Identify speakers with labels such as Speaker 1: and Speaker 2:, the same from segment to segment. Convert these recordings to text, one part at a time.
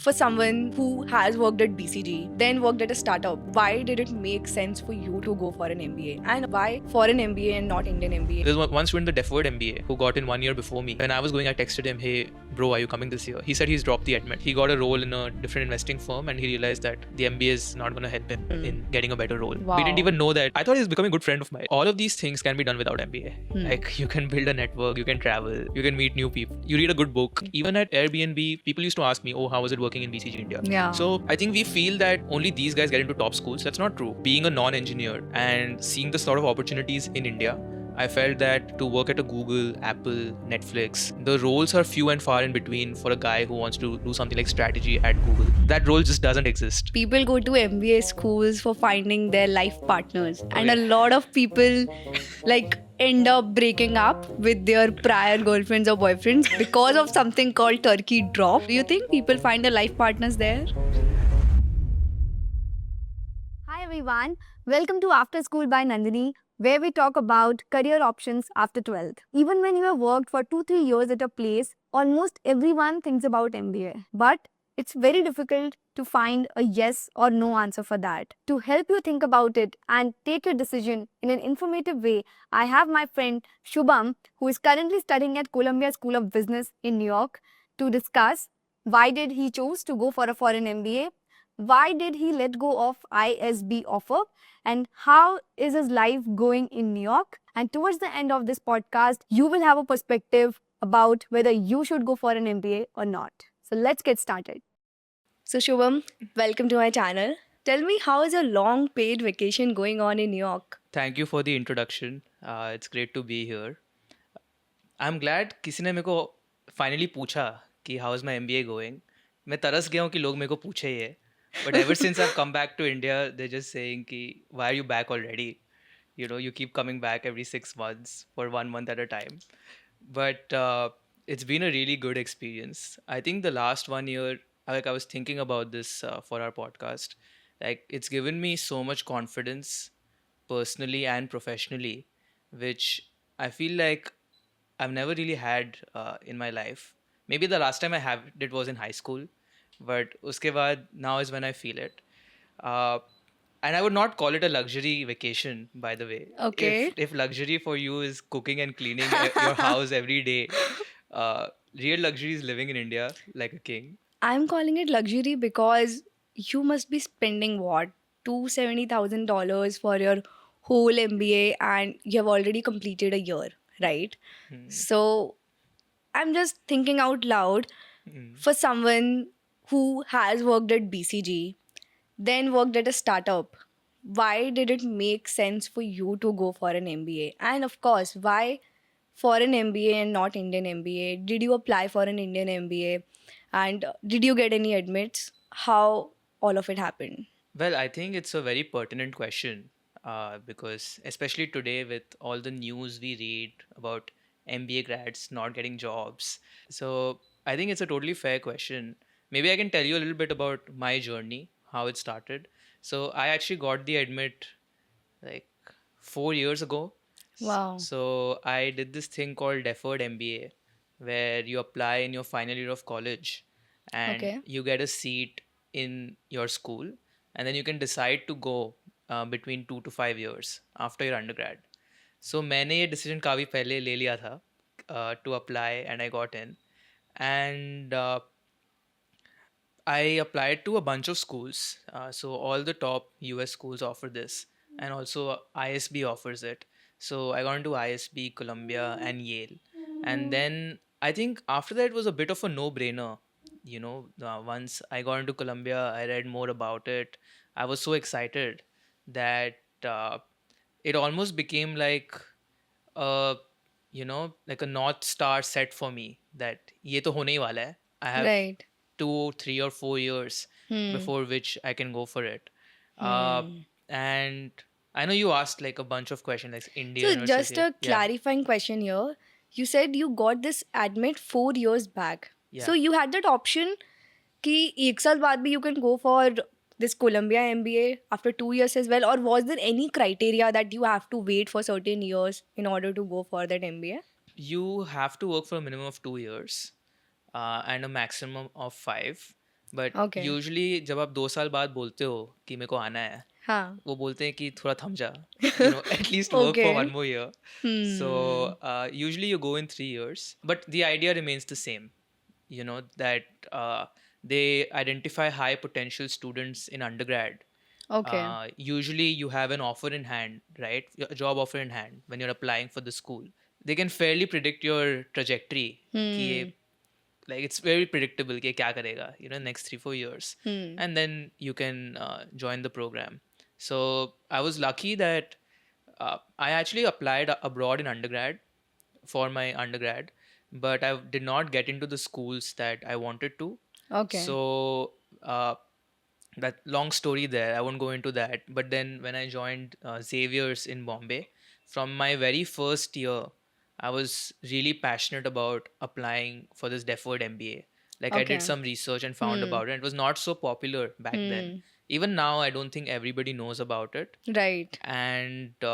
Speaker 1: for someone who has worked at BCG, then worked at a startup, why did it make sense for you to go for an MBA? And why foreign MBA and not Indian MBA?
Speaker 2: There's one student, the deferred MBA, who got in 1 year before me. When I was going, I texted him, "Hey, bro, are you coming this year?" He said he's dropped the admit. He got a role in a different investing firm and he realized that the MBA is not going to help him in getting a better role.
Speaker 1: Wow.
Speaker 2: We didn't even know that. I thought he was becoming a good friend of mine. All of these things can be done without MBA. Like, you can build a network, you can travel, you can meet new people, you read a good book. Even at Airbnb, people used to ask me, "Oh, how was it working in BCG India?"
Speaker 1: Yeah.
Speaker 2: So I think we feel that only these guys get into top schools. That's not true. Being a non-engineer and seeing the sort of opportunities in India, I felt that to work at a Google, Apple, Netflix, the roles are few and far in between for a guy who wants to do something like strategy at Google. That role just doesn't exist.
Speaker 1: People go to MBA schools for finding their life partners, and
Speaker 2: yeah.
Speaker 1: a lot of people like end up breaking up with their prior girlfriends or boyfriends because of something called turkey drop. Do you think people find their life partners there?
Speaker 3: Hi everyone, welcome to After School by Nandini, where we talk about career options after 12th. Even when you have worked for 2-3 years at a place, almost everyone thinks about MBA. But it's very difficult to find a yes or no answer for that. To help you think about it and take your decision in an informative way, I have my friend Shubham, who is currently studying at Columbia School of Business in New York, to discuss why did he choose to go for a foreign MBA, why did he let go of ISB offer, and how is his life going in New York? And towards the end of this podcast, you will have a perspective about whether you should go for an MBA or not. So let's get started.
Speaker 1: So Shubham, welcome to my channel. Tell me, how is your long paid vacation going on in New York?
Speaker 2: Thank you for the introduction. It's great to be here. I'm glad किसी ने मेरे को finally पूछा कि how is my MBA going. मैं तरस गया हूँ कि लोग मेरे को पूछे ये. But ever since I've come back to India, they're just saying कि why are you back already? You know, you keep coming back every 6 months for 1 month at a time. But it's been a really good experience. I think the last 1 year, like I was thinking about this for our podcast, like it's given me so much confidence personally and professionally, which I feel like I've never really had in my life. Maybe the last time I had it was in high school, but uske baad, now is when I feel it. And I would not call it a luxury vacation, by the way.
Speaker 1: Okay.
Speaker 2: If luxury for you is cooking and cleaning your house every day, real luxury is living in India like a king.
Speaker 1: I'm calling it luxury because you must be spending what, $270,000 for your whole MBA, and you have already completed a year, right? So I'm just thinking out loud, for someone who has worked at BCG, then worked at a startup, why did it make sense for you to go for an MBA? And of course, why for an MBA and not Indian MBA? Did you apply for an Indian MBA? And did you get any admits? How all of it happened?
Speaker 2: Well, I think it's a very pertinent question because, especially today, with all the news we read about MBA grads not getting jobs, so I think it's a totally fair question. Maybe I can tell you a little bit about my journey, how it started. So, I actually got the admit like 4 years ago.
Speaker 1: Wow.
Speaker 2: So, I did this thing called deferred MBA, where you apply in your final year of college and
Speaker 1: Okay.
Speaker 2: you get a seat in your school, and then you can decide to go between 2 to 5 years after your undergrad. So मैंने ये decision काफ़ी पहले ले लिया था to apply, and I got in, and I applied to a bunch of schools. So all the top US schools offer this, and also ISB offers it. So I got into ISB, Columbia, and Yale. And then I think after that it was a bit of a no-brainer. You know, once I got into Columbia, I read more about it. I was so excited that it almost became like a, like a North Star set for me that ये तो होने ही वाला है. I have
Speaker 1: Right.
Speaker 2: 2, 3, or 4 years before which I can go for it. And I know you asked like a bunch of questions like India
Speaker 1: So
Speaker 2: University.
Speaker 1: just a clarifying question here. You said you got this admit 4 years back.
Speaker 2: Yeah.
Speaker 1: So you had that option कि एक साल बाद भी you can go for this Columbia MBA after 2 years as well, or was there any criteria that you have to wait for certain years in order to go for that MBA?
Speaker 2: You have to work for a minimum of 2 years and a maximum of 5. But
Speaker 1: Okay.
Speaker 2: Usually जब आप 2 साल बाद बोलते हो कि मेरे को आना है,
Speaker 1: हाँ.
Speaker 2: वो बोलते हैं कि थोड़ा थम जा, you know, at least work for one
Speaker 1: Okay.
Speaker 2: more year. So
Speaker 1: Hmm.
Speaker 2: usually you go in 3 years, but the idea remains the same, you know, that they identify high potential students in undergrad.
Speaker 1: Okay.
Speaker 2: Usually you have an offer in hand, right? A job offer in hand when you're applying for the school. They can fairly predict your trajectory, कि ये
Speaker 1: Hmm.
Speaker 2: like it's very predictable कि क्या करेगा, you know, next 3-4 years,
Speaker 1: Hmm.
Speaker 2: and then you can join the program. So I was lucky that I actually applied abroad in undergrad for my undergrad, but I did not get into the schools that I wanted to.
Speaker 1: Okay.
Speaker 2: So uh, that long story there, I won't go into that. But then when I joined Xavier's in Bombay, from my very first year, I was really passionate about applying for this deferred MBA. Like I did
Speaker 1: Okay.
Speaker 2: some research and found
Speaker 1: Hmm.
Speaker 2: about it. It was not so popular back then.
Speaker 1: Hmm.
Speaker 2: Even now I don't think everybody knows about it.
Speaker 1: Right.
Speaker 2: And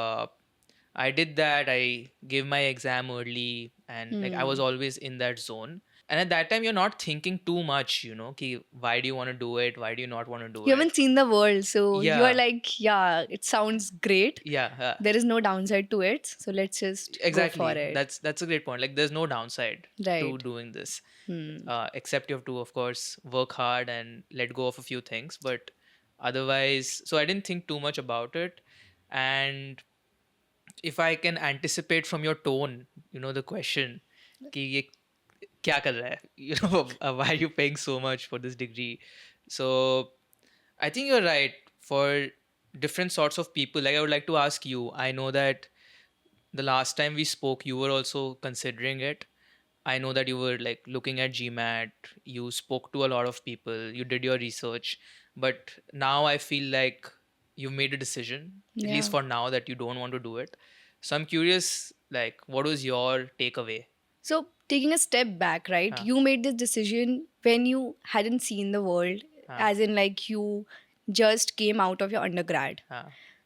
Speaker 2: I did that. I gave my exam early, and like I was
Speaker 1: Hmm.
Speaker 2: always in that zone. And at that time, you're not thinking too much, you know, ki, why do you want to do it? Why do you not want to do
Speaker 1: You
Speaker 2: it?
Speaker 1: haven't seen the world, so you are
Speaker 2: Yeah,
Speaker 1: like, yeah, it sounds great.
Speaker 2: yeah,
Speaker 1: There is no downside to it, so let's just go for
Speaker 2: exactly.
Speaker 1: it.
Speaker 2: That's a great point. Like, there's no downside to
Speaker 1: Right.
Speaker 2: doing this,
Speaker 1: Hmm.
Speaker 2: except you have to, of course, work hard and let go of a few things. But otherwise, so I didn't think too much about it. And if I can anticipate from your tone, you know, the question, कि ये क्या कर रहा है? You know, why are you paying so much for this degree? So I think you're right. For different sorts of people, like I would like to ask you, I know that the last time we spoke, you were also considering it. I know that you were like looking at GMAT, you spoke to a lot of people, you did your research, but now I feel like you've made a decision, at least
Speaker 1: Yeah.
Speaker 2: for now, that you don't want to do it. So I'm curious, like, what was your takeaway?
Speaker 1: So, taking a step back, right?
Speaker 2: Huh,
Speaker 1: You made this decision when you hadn't seen the world,
Speaker 2: huh,
Speaker 1: as in, like, you just came out of your undergrad.
Speaker 2: huh.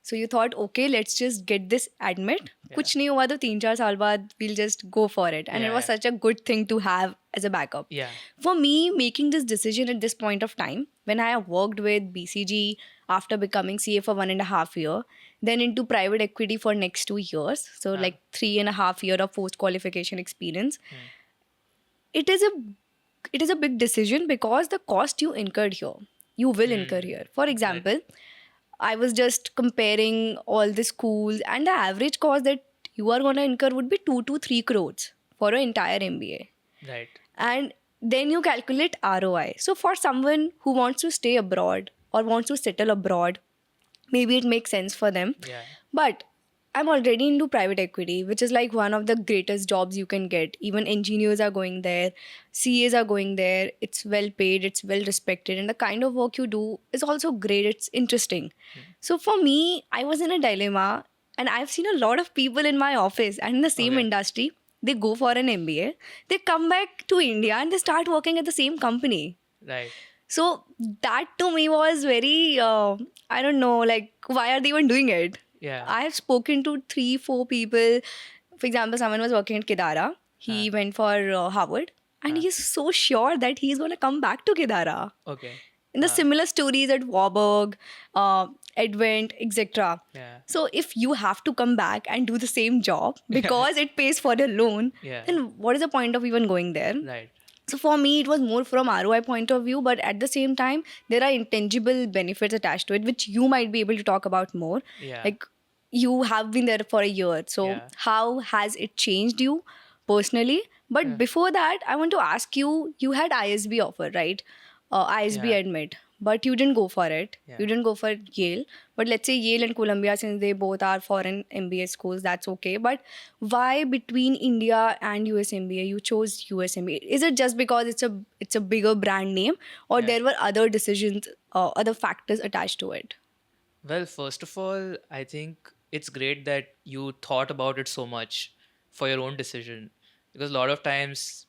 Speaker 1: So you thought, okay, let's just get this admit.
Speaker 2: Yeah,
Speaker 1: कुछ नहीं हुआ तो 3-4 साल बाद we'll just go for it. And it was
Speaker 2: yeah,
Speaker 1: such a good thing to have as a backup.
Speaker 2: yeah,
Speaker 1: For me, making this decision at this point of time, when I have worked with BCG after becoming CA for 1.5 year, then into private equity for next 2 years, so
Speaker 2: huh,
Speaker 1: like 3.5 year of post qualification experience,
Speaker 2: hmm,
Speaker 1: it is a it is a big decision because the cost you incurred here, you will incur
Speaker 2: hmm.
Speaker 1: here. For
Speaker 2: Right,
Speaker 1: example, I was just comparing all the schools, and the average cost that you are going to incur would be 2 to 3 crores for an entire MBA.
Speaker 2: right.
Speaker 1: And then you calculate ROI. So, for someone who wants to stay abroad or wants to settle abroad, maybe it makes sense for them.
Speaker 2: Yeah,
Speaker 1: But I'm already into private equity, which is like one of the greatest jobs you can get. Even engineers are going there, CAs are going there. It's well paid, it's well respected, and the kind of work you do is also great. It's interesting.
Speaker 2: hmm.
Speaker 1: So for me, I was in a dilemma, and I've seen a lot of people in my office and in the same
Speaker 2: Okay,
Speaker 1: industry. They go for an MBA, they come back to India, and they start working at the same company.
Speaker 2: right.
Speaker 1: So that to me was very, I don't know, like, why are they even doing it?
Speaker 2: Yeah,
Speaker 1: I have spoken to 3-4 people. For example, someone was working at Kedara.
Speaker 2: huh,
Speaker 1: He went for Harvard, and
Speaker 2: huh.
Speaker 1: he's so sure that he's going to come back to Kedara.
Speaker 2: Okay,
Speaker 1: And the similar stories at Warburg, Advent, etc.
Speaker 2: yeah,
Speaker 1: So if you have to come back and do the same job because it pays for your loan,
Speaker 2: yeah,
Speaker 1: then what is the point of even going there?
Speaker 2: right.
Speaker 1: So for me, it was more from ROI point of view, but at the same time, there are intangible benefits attached to it, which you might be able to talk about more.
Speaker 2: Yeah,
Speaker 1: Like, you have been there for a year, so
Speaker 2: yeah,
Speaker 1: how has it changed you personally? But
Speaker 2: yeah,
Speaker 1: before that, I want to ask you: you had ISB offer, right? ISB
Speaker 2: yeah,
Speaker 1: admit, but you didn't go for it.
Speaker 2: yeah.
Speaker 1: You didn't go for Yale. But let's say Yale and Columbia, since they both are foreign MBA schools, that's okay. But why between India and US MBA you chose US MBA? Is it just because it's a bigger brand name, or
Speaker 2: Yeah.
Speaker 1: there were other decisions, other factors attached to it?
Speaker 2: Well, first of all, I think it's great that you thought about it so much for your own decision, because a lot of times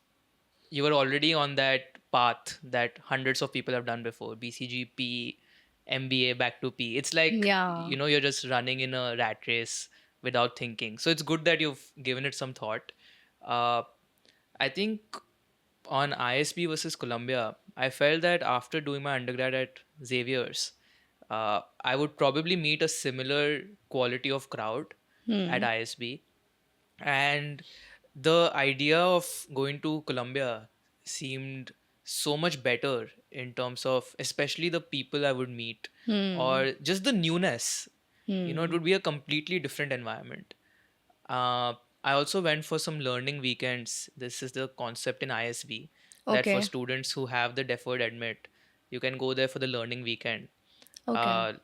Speaker 2: you were already on that path that hundreds of people have done before, BCG, P, MBA, back to P. It's like,
Speaker 1: Yeah.
Speaker 2: you know, you're just running in a rat race without thinking. So it's good that you've given it some thought. Uh, I think on ISB versus Columbia, I felt that after doing my undergrad at Xavier's, I would probably meet a similar quality of crowd at ISB. And the idea of going to Colombia seemed so much better in terms of especially the people I would meet or just the newness. It would be a completely different environment. Uh, I also went for some learning weekends. This is the concept in ISB that for
Speaker 1: Okay.
Speaker 2: students who have the deferred admit, you can go there for the learning weekend.
Speaker 1: Okay.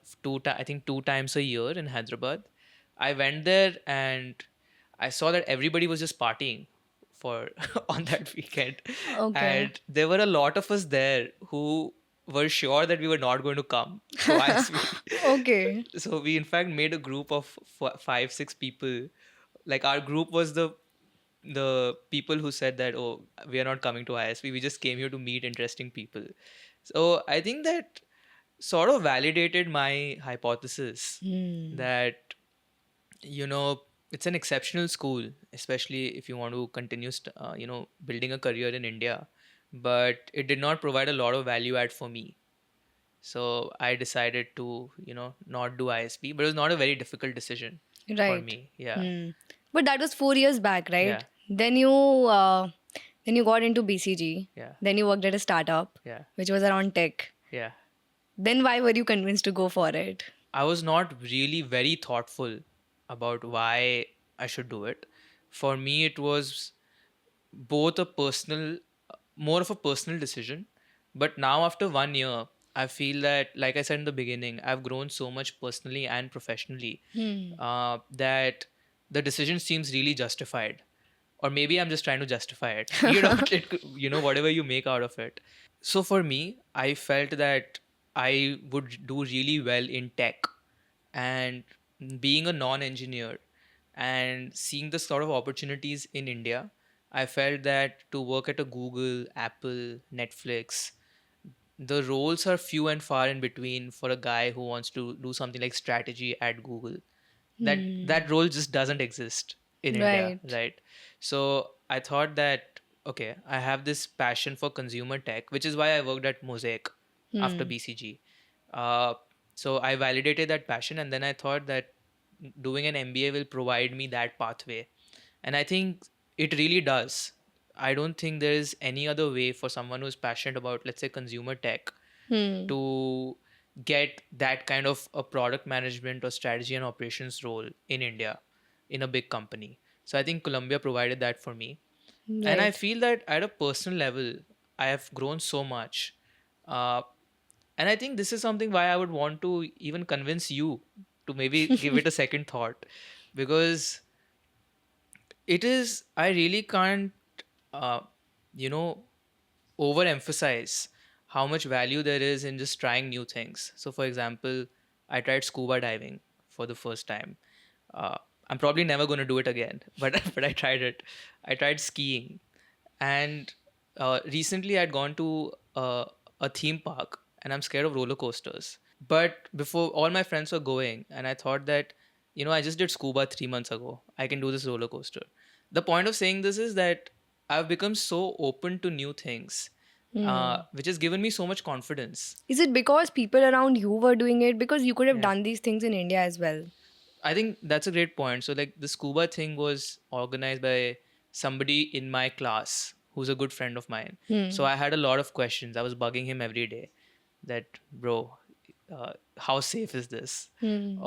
Speaker 2: I think 2 times a year in Hyderabad. I went there and I saw that everybody was just partying for on that weekend,
Speaker 1: Okay.
Speaker 2: and there were a lot of us there who were sure that we were not going to come to ISB.
Speaker 1: Okay.
Speaker 2: So we in fact made a group of 5, 6 people. Like our group was the people who said that, oh, we are not coming to ISB. We just came here to meet interesting people. So I think that sort of validated my hypothesis that you know it's an exceptional school, especially if you want to continue building a career in India, but it did not provide a lot of value add for me. So I decided to not do ISB, but it was not a very difficult decision for
Speaker 1: Right.
Speaker 2: me. Yeah.
Speaker 1: But that was 4 years back, right?
Speaker 2: Yeah.
Speaker 1: Then you got into BCG.
Speaker 2: Yeah.
Speaker 1: Then you worked at a startup,
Speaker 2: Yeah.
Speaker 1: which was around tech.
Speaker 2: Yeah.
Speaker 1: Then why were you convinced to go for it?
Speaker 2: I was not really very thoughtful about why I should do it. For me, it was both a personal, more of a personal decision. But now, after 1 year, I feel that, like I said in the beginning, I've grown so much personally and professionally that the decision seems really justified. Or maybe I'm just trying to justify it. Whatever you make out of it. So for me, I felt that I would do really well in tech, and being a non-engineer and seeing the sort of opportunities in India, I felt that to work at a Google, Apple, Netflix, the roles are few and far in between for a guy who wants to do something like strategy at Google. That role just doesn't exist in India,
Speaker 1: Right.
Speaker 2: right? So I thought that okay, I have this passion for consumer tech, which is why I worked at Mosaic after BCG. Uh, so I validated that passion, and then I thought that doing an MBA will provide me that pathway, and I think it really does. I don't think there is any other way for someone who's passionate about, let's say, consumer tech to get that kind of a product management or strategy and operations role in India in a big company. So I think Columbia provided that for me. And I
Speaker 1: Right.
Speaker 2: feel that at a personal level, I have grown so much. Uh, and I think this is something why I would want to even convince you to maybe give it a second thought, because I really can't, uh, you know, overemphasize how much value there is in just trying new things. So, for example, I tried scuba diving for the first time. Uh, I'm probably never going to do it again, but but I tried it. I tried skiing, and recently I'd gone to a theme park, and I'm scared of roller coasters. But before, all my friends were going, and I thought that I just did scuba 3 months ago. I can do this roller coaster. The point of saying this is that I've become so open to new things, which has given me so much confidence.
Speaker 1: Is it because people around you were doing it? Because you could have
Speaker 2: Yeah.
Speaker 1: done these things in India as well.
Speaker 2: I think that's a great point. So, like, the scuba thing was organized by somebody in my class who's a good friend of mine. So, I had a lot of questions. I was bugging him every day that, bro, how safe is this?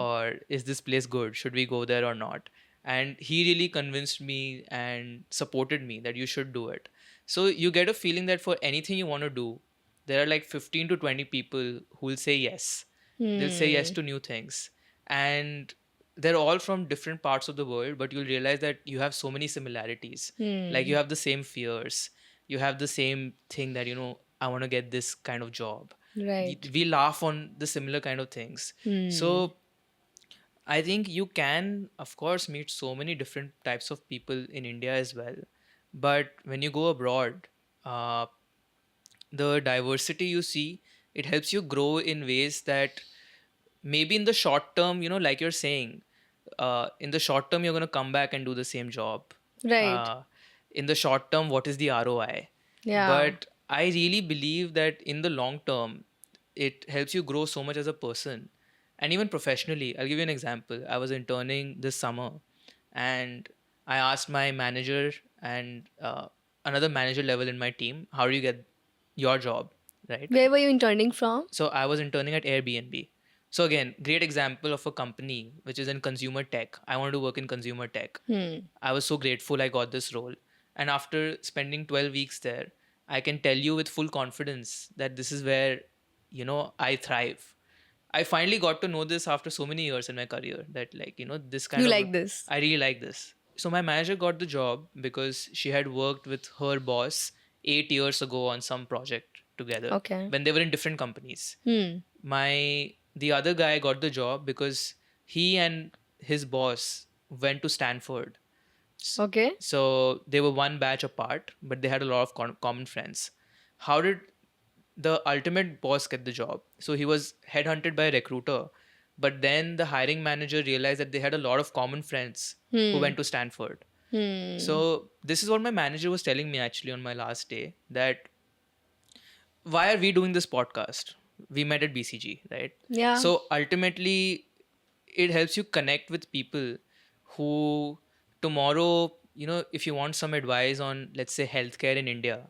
Speaker 2: Or is this place good? Should we go there or not? And he really convinced me and supported me that you should do it. So, you get a feeling that for anything you want to do, there are like 15 to 20 people who will say yes. They'll say yes to new things. And they're all from different parts of the world, but you'll realize that you have so many similarities. Like you have the same fears, you have the same thing that I want to get this kind of job.
Speaker 1: Right.
Speaker 2: We laugh on the similar kind of things. So I think you can, of course, meet so many different types of people in India as well. But when you go abroad, uh, the diversity you see, it helps you grow in ways that maybe in the short term, like you're saying, in the short term, you're going to come back and do the same job.
Speaker 1: Right.
Speaker 2: In the short term, what is the ROI?
Speaker 1: Yeah.
Speaker 2: But I really believe that in the long term, it helps you grow so much as a person and even professionally. I'll give you an example. I was interning this summer and I asked my manager and another manager level in my team, how do you get your job? Right.
Speaker 1: Where were you interning from?
Speaker 2: So I was interning at Airbnb. So again, great example of a company which is in consumer tech. I wanted to work in consumer tech. I was so grateful I got this role. And after spending 12 weeks there, I can tell you with full confidence that this is where, I thrive. I finally got to know this after so many years in my career that, like, this kind
Speaker 1: You
Speaker 2: of,
Speaker 1: like this?
Speaker 2: I really like this. So my manager got the job because she had worked with her boss 8 years ago on some project together
Speaker 1: Okay.
Speaker 2: when they were in different companies.
Speaker 1: Hmm.
Speaker 2: The other guy got the job because he and his boss went to Stanford.
Speaker 1: Okay.
Speaker 2: So they were one batch apart, but they had a lot of common friends. How did the ultimate boss get the job? So he was headhunted by a recruiter, but then the hiring manager realized that they had a lot of common friends who went to Stanford. So this is what my manager was telling me actually on my last day, that why are we doing this podcast? We met at BCG, right?
Speaker 1: Yeah.
Speaker 2: So ultimately, it helps you connect with people who tomorrow, if you want some advice on, let's say, healthcare in India,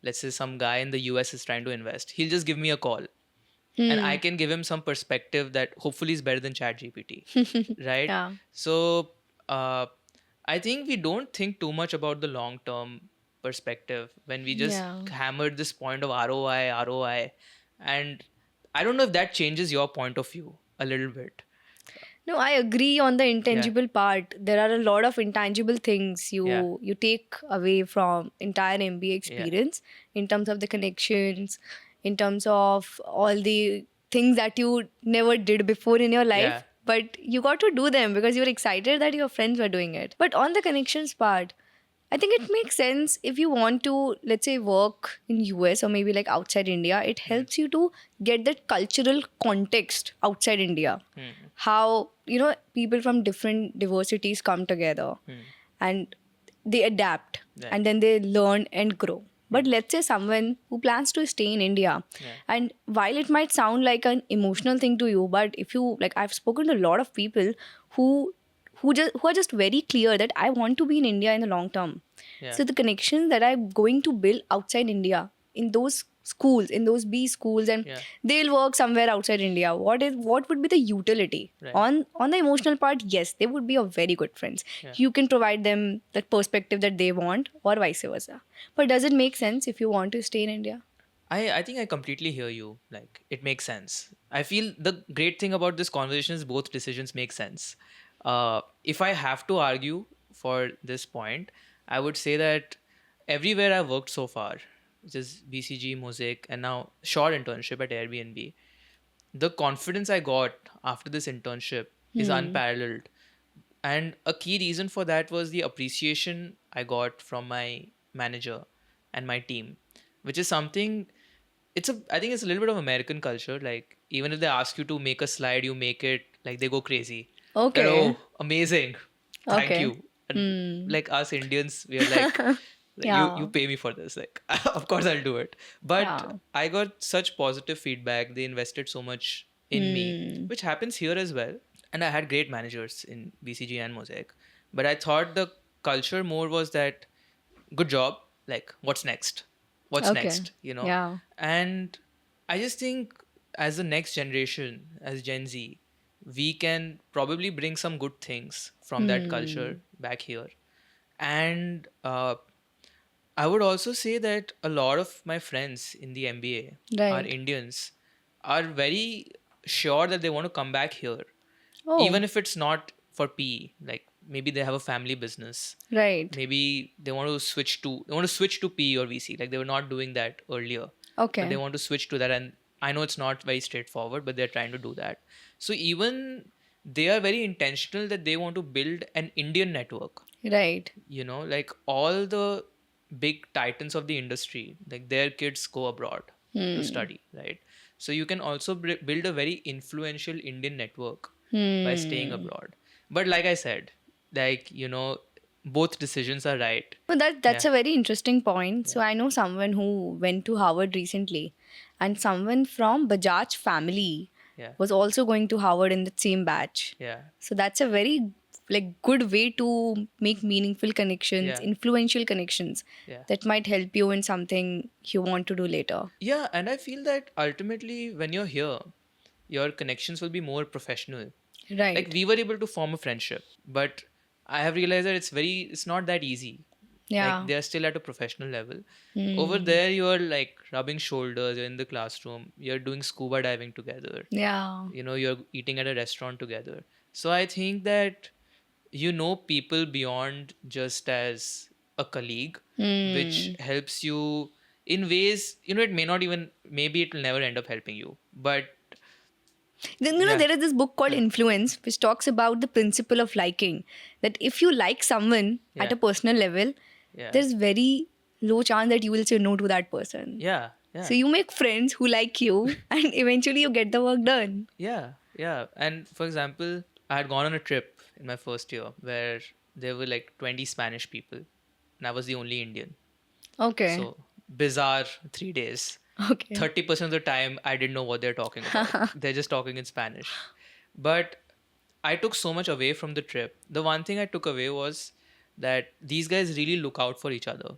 Speaker 2: let's say some guy in the US is trying to invest, he'll just give me a call and I can give him some perspective that hopefully is better than ChatGPT, right?
Speaker 1: Yeah.
Speaker 2: So uh, I think we don't think too much about the long term perspective when we just
Speaker 1: Yeah.
Speaker 2: hammered this point of ROI, and I don't know if that changes your point of view a little bit.
Speaker 1: No, I agree on the
Speaker 2: Yeah,
Speaker 1: intangible part. There are a lot of intangible things
Speaker 2: yeah,
Speaker 1: you take away from entire MBA
Speaker 2: yeah,
Speaker 1: experience in terms of the connections, in terms of all the things that you never did before in your life,
Speaker 2: yeah,
Speaker 1: but you got to do them because you were excited that your friends were doing it. But on the connections part, I think it makes sense if you want to, let's say, work in US or maybe like outside India. It helps you to get that cultural context outside India. How, people from different diversities come together and they adapt
Speaker 2: yeah,
Speaker 1: and then they learn and grow. But let's say someone who plans to stay in India,
Speaker 2: yeah,
Speaker 1: and while it might sound like an emotional thing to you, but if you like, I've spoken to a lot of people who who are just very clear that I want to be in India in the long term.
Speaker 2: yeah,
Speaker 1: So the connections that I'm going to build outside India in those schools, in those B schools, and
Speaker 2: yeah,
Speaker 1: they'll work somewhere outside India. What would be the utility?
Speaker 2: right,
Speaker 1: On the emotional part, yes, they would be a very good friends.
Speaker 2: yeah.
Speaker 1: You can provide them that perspective that they want, or vice versa. But does it make sense if you want to stay in India?
Speaker 2: I think I completely hear you. Like, it makes sense. I feel the great thing about this conversation is both decisions make sense. If I have to argue for this point, I would say that everywhere I've worked so far, which is BCG, Mosaic, and now short internship at Airbnb, the confidence I got after this internship is unparalleled. And a key reason for that was the appreciation I got from my manager and my team, which is something, I think it's a little bit of American culture. Like, even if they ask you to make a slide, you make it, like, they go crazy. That,
Speaker 1: Okay.
Speaker 2: oh, amazing. Thank
Speaker 1: Okay.
Speaker 2: you. And like us Indians, we are like, you
Speaker 1: Yeah.
Speaker 2: pay me for this. Like, of course I'll do it.
Speaker 1: Yeah.
Speaker 2: But I got such positive feedback. They invested so much in me, which happens here as well. And I had great managers in BCG and Mosaic. But I thought the culture more was that, good job, like, what's next? What's
Speaker 1: Okay.
Speaker 2: next?
Speaker 1: Yeah.
Speaker 2: And I just think as the next generation, as Gen Z, we can probably bring some good things from that culture back here. And I would also say that a lot of my friends in the MBA are
Speaker 1: Right.
Speaker 2: Indians, are very sure that they want to come back here,
Speaker 1: Oh,
Speaker 2: even if it's not for PE. Like, maybe they have a family business,
Speaker 1: right.
Speaker 2: maybe they want to switch to PE or VC. Like, they were not doing that earlier, but they
Speaker 1: Okay.
Speaker 2: want to switch to that. And I know it's not very straightforward, but they're trying to do that. So even they are very intentional that they want to build an Indian network.
Speaker 1: Right.
Speaker 2: Like, all the big titans of the industry, like, their kids go abroad to study, right? So you can also build a very influential Indian network by staying abroad. But like I said, like, both decisions are right.
Speaker 1: No, that's
Speaker 2: Yeah.
Speaker 1: a very interesting point. So I know someone who went to Harvard recently, and someone from Bajaj family
Speaker 2: Yeah.
Speaker 1: was also going to Harvard in the same batch.
Speaker 2: Yeah.
Speaker 1: So that's a very good way to make meaningful connections,
Speaker 2: Yeah.
Speaker 1: influential connections
Speaker 2: Yeah.
Speaker 1: that might help you in something you want to do later.
Speaker 2: Yeah, and I feel that ultimately when you're here, your connections will be more professional. Like
Speaker 1: Right.
Speaker 2: we were able to form a friendship, but I have realized that it's not that easy. Like
Speaker 1: Yeah.
Speaker 2: they're still at a professional level. Over
Speaker 1: Hmm.
Speaker 2: there, you're like rubbing shoulders, you're in the classroom, you're doing scuba diving together,
Speaker 1: Yeah.
Speaker 2: you're eating at a restaurant together. So I think that people beyond just as a colleague, which
Speaker 1: Hmm.
Speaker 2: helps you in ways, it may not even, maybe it will never end up helping you. But
Speaker 1: Then,
Speaker 2: yeah,
Speaker 1: there is this book called
Speaker 2: yeah,
Speaker 1: Influence, which talks about the principle of liking. That if you like someone at
Speaker 2: yeah,
Speaker 1: a personal level,
Speaker 2: yeah,
Speaker 1: there's very low chance that you will say no to that person.
Speaker 2: yeah,
Speaker 1: So
Speaker 2: yeah.
Speaker 1: you make friends who like you, and eventually you get the work done.
Speaker 2: Yeah, yeah. And for example, I had gone on a trip in my first year where there were like 20 Spanish people and I was the only Indian.
Speaker 1: Okay.
Speaker 2: So bizarre 3 days.
Speaker 1: Okay.
Speaker 2: 30% of the time, I didn't know what they're talking about. They're just talking in Spanish. But I took so much away from the trip. The one thing I took away was that these guys really look out for each other.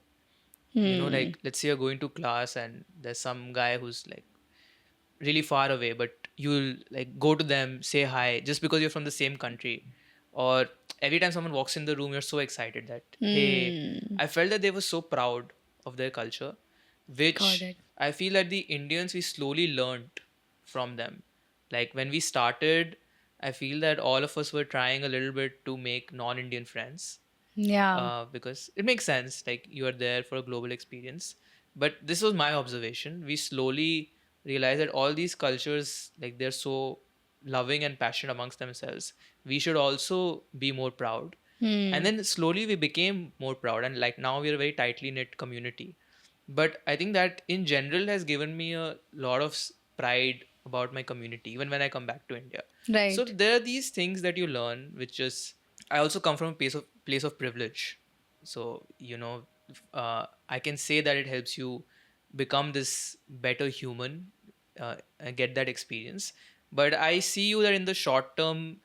Speaker 1: Hmm.
Speaker 2: Like let's say you're going to class and there's some guy who's like really far away, but you'll like go to them, say hi, just because you're from the same country. Or every time someone walks in the room, you're so excited that, hey,
Speaker 1: Hmm.
Speaker 2: I felt that they were so proud of their culture,
Speaker 1: Got
Speaker 2: which
Speaker 1: it.
Speaker 2: I feel that the Indians, we slowly learned from them. Like when we started, I feel that all of us were trying a little bit to make non Indian friends,
Speaker 1: Yeah.
Speaker 2: because it makes sense. Like you are there for a global experience. But this was my observation. We slowly realized that all these cultures, like they're so loving and passionate amongst themselves. We should also be more proud. And
Speaker 1: Hmm.
Speaker 2: then slowly we became more proud. And like now we're a very tightly knit community. But I think that in general has given me a lot of pride about my community, even when I come back to India. So
Speaker 1: Right.
Speaker 2: there are these things that you learn, which is I also come from a place of privilege. So I can say that it helps you become this better human, and get that experience. But I see you that in the short term,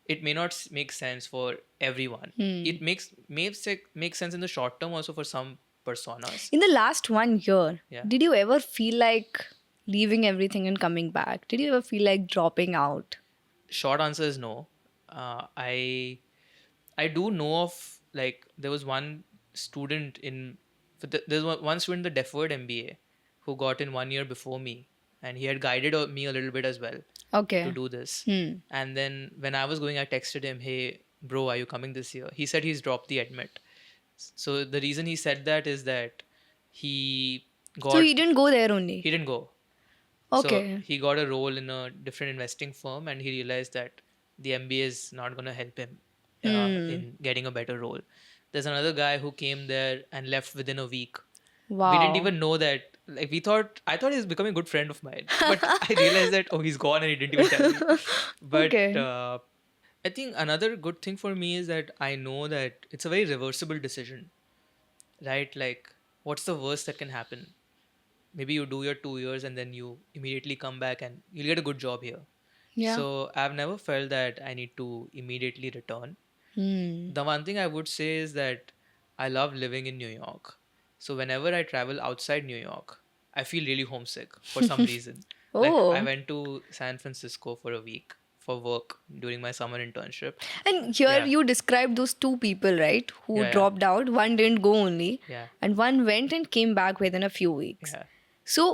Speaker 2: it may not make sense for everyone.
Speaker 1: Hmm.
Speaker 2: It makes sense in the short term also for some personas.
Speaker 1: In the last 1 year,
Speaker 2: Yeah.
Speaker 1: did you ever feel like leaving everything and coming back? Did you ever feel like dropping out?
Speaker 2: Short answer is no. I do know of, like, there was one student in there's one student in the deferred MBA who got in 1 year before me, and he had guided me a little bit as well to
Speaker 1: Okay.
Speaker 2: do this.
Speaker 1: Hmm.
Speaker 2: And then when I was going, I texted him, "Hey, bro, are you coming this year?" He said he's dropped the admit. So the reason he said that is that he
Speaker 1: So
Speaker 2: got
Speaker 1: he didn't go there only.
Speaker 2: he didn't go. So
Speaker 1: Okay.
Speaker 2: he got a role in a different investing firm, and he realized that the MBA is not going to help him
Speaker 1: Hmm.
Speaker 2: in getting a better role. There's another guy who came there and left within a week. We didn't
Speaker 1: Wow.
Speaker 2: even know that. Like I thought he was becoming a good friend of mine, but I realized that he's gone and he didn't even tell me. But
Speaker 1: Okay.
Speaker 2: I think another good thing for me is that I know that it's a very reversible decision, right? Like, what's the worst that can happen? Maybe you do your 2 years and then you immediately come back and you'll get a good job here.
Speaker 1: Yeah.
Speaker 2: So I've never felt that I need to immediately return.
Speaker 1: Hmm.
Speaker 2: The one thing I would say is that I love living in New York. So whenever I travel outside New York, I feel really homesick for some reason. Like I
Speaker 1: Oh.
Speaker 2: went to San Francisco for a week for work during my summer internship.
Speaker 1: And here
Speaker 2: Yeah,
Speaker 1: you described those two people, right? Who
Speaker 2: yeah, yeah,
Speaker 1: dropped out. One didn't go only,
Speaker 2: yeah,
Speaker 1: and one went and came back within a few weeks.
Speaker 2: yeah.
Speaker 1: So,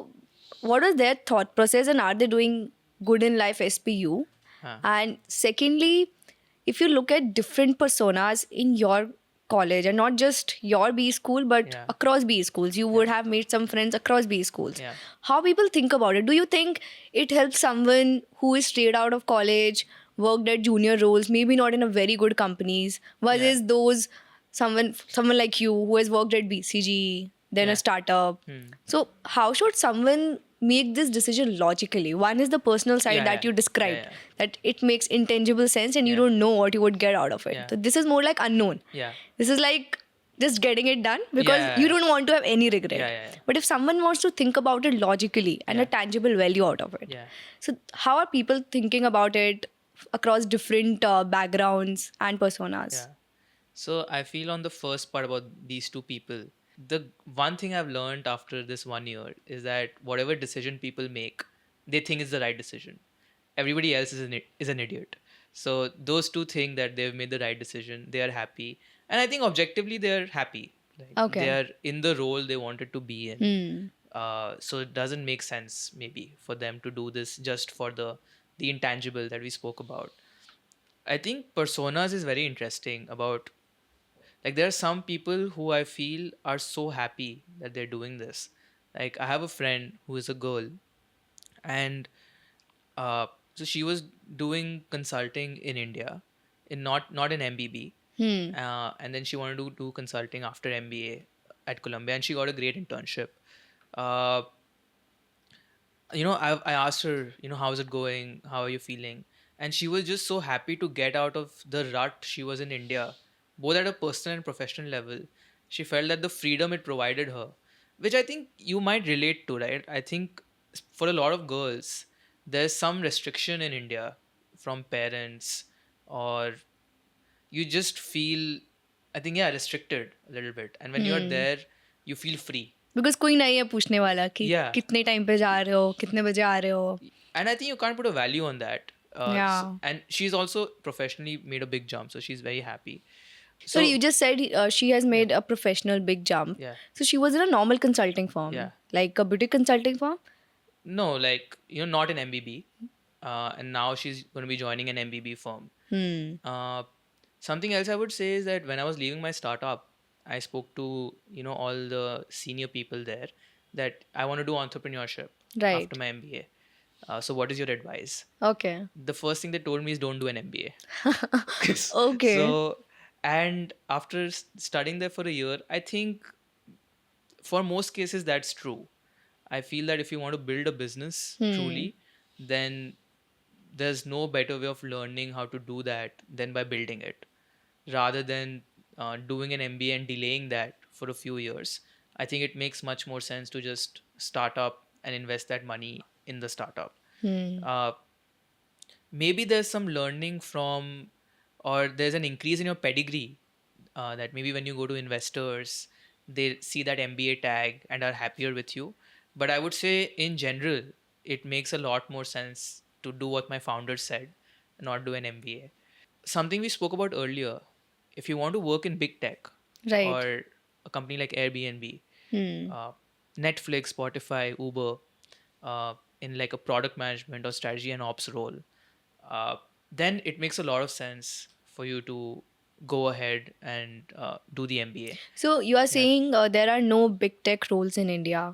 Speaker 1: what was their thought process, and are they doing good in life SPU?
Speaker 2: Huh.
Speaker 1: And secondly, if you look at different personas in your college, and not just your B school, but
Speaker 2: Yeah,
Speaker 1: across B schools, you would have made some friends across B schools.
Speaker 2: yeah.
Speaker 1: How people think about it? Do you think it helps someone who is straight out of college, worked at junior roles, maybe not in a very good companies, versus those someone like you who has worked at BCG, then a
Speaker 2: Yeah.
Speaker 1: startup?
Speaker 2: Hmm.
Speaker 1: So how should someone make this decision logically. One is the personal side
Speaker 2: Yeah,
Speaker 1: that
Speaker 2: yeah.
Speaker 1: you described,
Speaker 2: Yeah,
Speaker 1: that it makes intangible sense and you
Speaker 2: Yeah.
Speaker 1: don't know what you would get out of it.
Speaker 2: Yeah.
Speaker 1: So this is more like unknown.
Speaker 2: Yeah.
Speaker 1: This is like just getting it done because
Speaker 2: Yeah.
Speaker 1: you don't want to have any regret.
Speaker 2: Yeah, yeah, yeah.
Speaker 1: But if someone wants to think about it logically and a
Speaker 2: Yeah.
Speaker 1: tangible value out of it,
Speaker 2: Yeah.
Speaker 1: so how are people thinking about it across different backgrounds and personas?
Speaker 2: Yeah. So I feel on the first part about these two people, the one thing I've learned after this 1 year is that whatever decision people make, they think is the right decision. Everybody else is an idiot. So those two think that they've made the right decision. They are happy, and I think objectively they are happy. Like they
Speaker 1: Okay.
Speaker 2: are in the role they wanted to be in.
Speaker 1: Hmm.
Speaker 2: So it doesn't make sense maybe for them to do this just for the intangible that we spoke about. I think personas is very interesting about, like, there are some people who I feel are so happy that they're doing this. Like I have a friend who is a girl, and so she was doing consulting in India, in not in MBB,
Speaker 1: Hmm.
Speaker 2: and then she wanted to do consulting after MBA at Columbia, and she got a great internship. Uh, I asked her, how's it going? How are you feeling? And she was just so happy to get out of the rut she was in India, both at a personal and professional level. She felt that the freedom it provided her, which I think you might relate to, right? I think for a lot of girls, there's some restriction in India from parents, or you just feel, I think, yeah, restricted a little bit. And when you're there, you feel free.
Speaker 1: Because कोई नहीं है पूछने वाला कि
Speaker 2: Yeah.
Speaker 1: कितने time पे जा रहे हो, कितने बजे आ रहे हो.
Speaker 2: And I think you can't put a value on that.
Speaker 1: Yeah.
Speaker 2: And she's also professionally made a big jump, so she's very happy.
Speaker 1: So you just said she has made a professional big jump.
Speaker 2: Yeah.
Speaker 1: So she was in a normal consulting firm.
Speaker 2: Yeah.
Speaker 1: Like a boutique consulting firm.
Speaker 2: No, like, not an MBB, and now she's going to be joining an MBB firm. Uh, Something else I would say is that when I was leaving my startup, I spoke to all the senior people there that I want to do entrepreneurship
Speaker 1: Right.
Speaker 2: after my MBA. So what is your advice?
Speaker 1: Okay.
Speaker 2: The first thing they told me is don't do an MBA.
Speaker 1: Okay.
Speaker 2: So, and after studying there for a year, I think for most cases that's true. I feel that if you want to build a business truly, then there's no better way of learning how to do that than by building it, rather than doing an MBA and delaying that for a few years. I think it makes much more sense to just start up and invest that money in the startup. Uh, Maybe there's some learning from, or there's an increase in your pedigree, that maybe when you go to investors, they see that MBA tag and are happier with you. But I would say in general, it makes a lot more sense to do what my founder said, not do an MBA. Something we spoke about earlier, if you want to work in big tech,
Speaker 1: Right.
Speaker 2: or a company like Airbnb, Netflix, Spotify, Uber, in like a product management or strategy and ops role, then it makes a lot of sense for you to go ahead and do the MBA.
Speaker 1: So you are saying there are no big tech roles in India.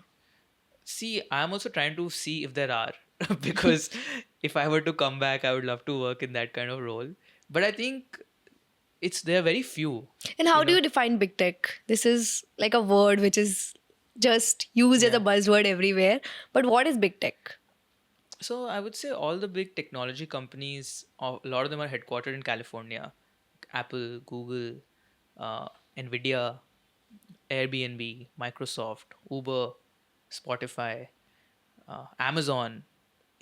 Speaker 2: See, I'm also trying to see if there are, because if I were to come back, I would love to work in that kind of role. But I think there are very few.
Speaker 1: And how do you define big tech? This is like a word which is just used as a buzzword everywhere. But what is big tech?
Speaker 2: So I would say all the big technology companies, a lot of them are headquartered in California. Apple, Google, Nvidia, Airbnb, Microsoft, Uber, Spotify, Amazon.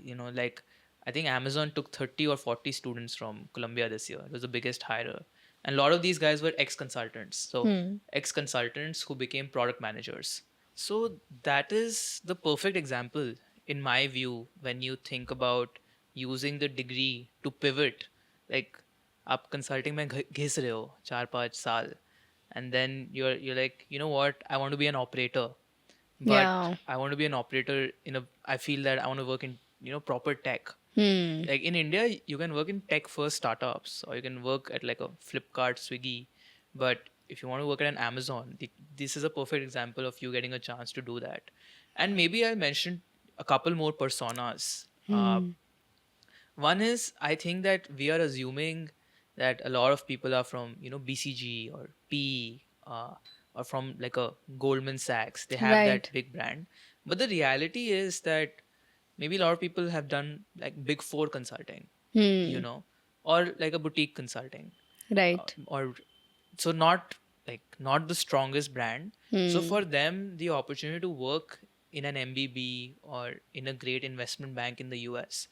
Speaker 2: Like, I think Amazon took 30 or 40 students from Columbia this year. It was the biggest hire. And a lot of these guys were ex-consultants. So ex-consultants who became product managers. So that is the perfect example, in my view, when you think about using the degree to pivot. Like, आप consulting में घिस रहे हो 4-5 साल, and then you're like, you know what, I want to be an operator, but
Speaker 1: Yeah.
Speaker 2: I want to be an operator I feel that I want to work in proper tech. Like in India, you can work in tech first startups, or you can work at like a Flipkart, Swiggy. But if you want to work at an Amazon, this is a perfect example of you getting a chance to do that. And maybe I'll mention a couple more personas. One is, I think that we are assuming that a lot of people are from BCG or PE, or from like a Goldman Sachs. They have
Speaker 1: Right.
Speaker 2: that big brand. But the reality is that maybe a lot of people have done like big four consulting, you
Speaker 1: Hmm.
Speaker 2: know, or like a boutique consulting,
Speaker 1: Right.
Speaker 2: or so not the strongest brand. So
Speaker 1: Hmm.
Speaker 2: for them, the opportunity to work in an MBB or in a great investment bank in the US,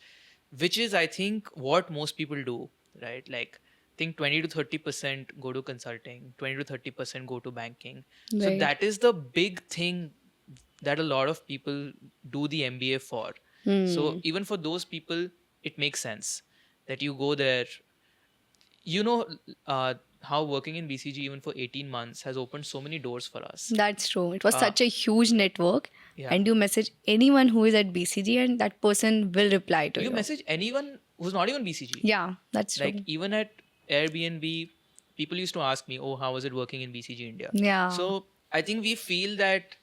Speaker 2: which is I think what most people do, right? Like think 20 to 30% go to consulting, 20 to 30% go to banking. So
Speaker 1: Right.
Speaker 2: that is the big thing that a lot of people do the MBA for. So
Speaker 1: Hmm.
Speaker 2: even for those people, it makes sense that you go there. You know, how working in BCG even for 18 months has opened so many doors for us.
Speaker 1: That's true. It was
Speaker 2: Uh,
Speaker 1: such a huge network,
Speaker 2: yeah.
Speaker 1: and you message anyone who is at BCG, and that person will reply to
Speaker 2: You
Speaker 1: you.
Speaker 2: message anyone who's not even BCG.
Speaker 1: Yeah, that's
Speaker 2: Like
Speaker 1: true.
Speaker 2: even at Airbnb, people used to ask me, "Oh, how was it working in BCG India?"
Speaker 1: Yeah.
Speaker 2: So I think we feel that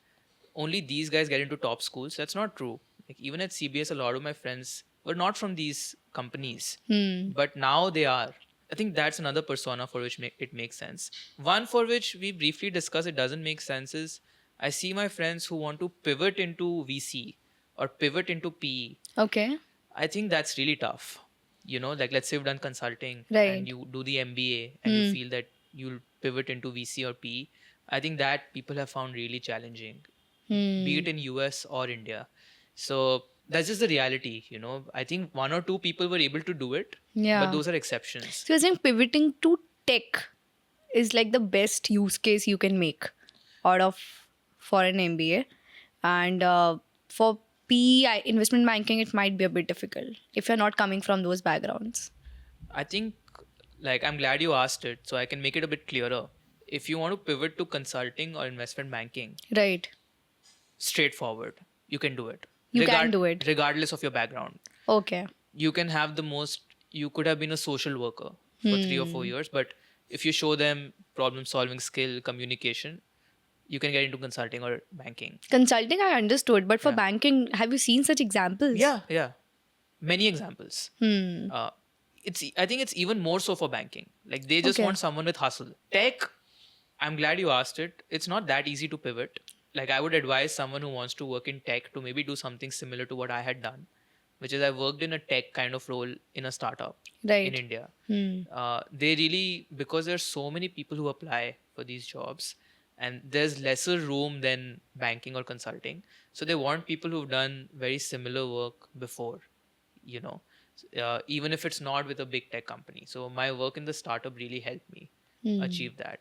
Speaker 2: only these guys get into top schools. That's not true. Like even at CBS, a lot of my friends were not from these companies,
Speaker 1: Hmm.
Speaker 2: but now they are. I think that's another persona for which it makes sense. One for which we briefly discussed it doesn't make sense is I see my friends who want to pivot into VC or pivot into PE.
Speaker 1: Okay.
Speaker 2: I think that's really tough. You know, like let's say you've done consulting and
Speaker 1: Right.
Speaker 2: you do the MBA and you
Speaker 1: Hmm.
Speaker 2: feel that you'll pivot into VC or PE. I think that people have found really challenging, be
Speaker 1: Hmm.
Speaker 2: it in US or India. So that's just the reality, you know. I think one or two people were able to do it, but
Speaker 1: Yeah.
Speaker 2: those are exceptions.
Speaker 1: So I think pivoting to tech is like the best use case you can make out of for an MBA, and for PE investment banking, it might be a bit difficult if you're not coming from those backgrounds.
Speaker 2: I think, like, I'm glad you asked it so I can make it a bit clearer. If you want to pivot to consulting or investment banking,
Speaker 1: Right.
Speaker 2: straightforward, you can do it.
Speaker 1: You can do it.
Speaker 2: Regardless of your background.
Speaker 1: Okay.
Speaker 2: You can have the most, you could have been a social worker for 3 or 4 years, but if you show them problem solving skill, communication, you can get into consulting or banking.
Speaker 1: Consulting, I understood, but for
Speaker 2: Yeah.
Speaker 1: banking, have you seen such examples?
Speaker 2: Yeah. Many examples.
Speaker 1: Hmm.
Speaker 2: Uh, I think it's even more so for banking. Like they just
Speaker 1: Okay.
Speaker 2: want someone with hustle. Tech, I'm glad you asked it. It's not that easy to pivot. Like I would advise someone who wants to work in tech to maybe do something similar to what I had done, which is I worked in a tech kind of role in a startup in
Speaker 1: Right.
Speaker 2: India.
Speaker 1: Hmm.
Speaker 2: They really, because there's so many people who apply for these jobs and there's lesser room than banking or consulting. So they want people who've done very similar work before, you know, even if it's not with a big tech company. So my work in the startup really helped me achieve that.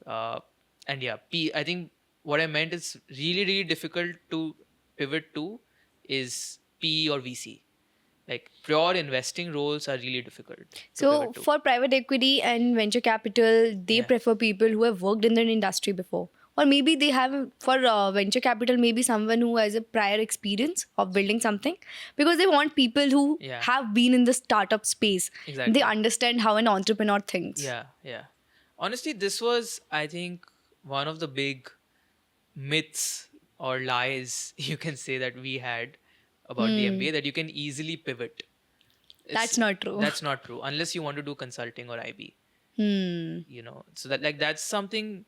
Speaker 2: Uh, and yeah, I think what I meant is really difficult to pivot to is PE or VC. Like pure investing roles are really difficult to
Speaker 1: So
Speaker 2: pivot to.
Speaker 1: for private equity and venture capital, they
Speaker 2: Yeah.
Speaker 1: prefer people who have worked in the industry before. Or maybe they have, for venture capital, maybe someone who has a prior experience of building something, because they want people who
Speaker 2: Yeah.
Speaker 1: have been in the startup space.
Speaker 2: Exactly.
Speaker 1: They understand how an entrepreneur thinks.
Speaker 2: Yeah. Honestly, this was, I think, one of the big myths or lies you can say that we had about the MBA, that you can easily pivot.
Speaker 1: That's not true.
Speaker 2: That's not true unless you want to do consulting or IB.
Speaker 1: Hmm.
Speaker 2: You know, so that's something.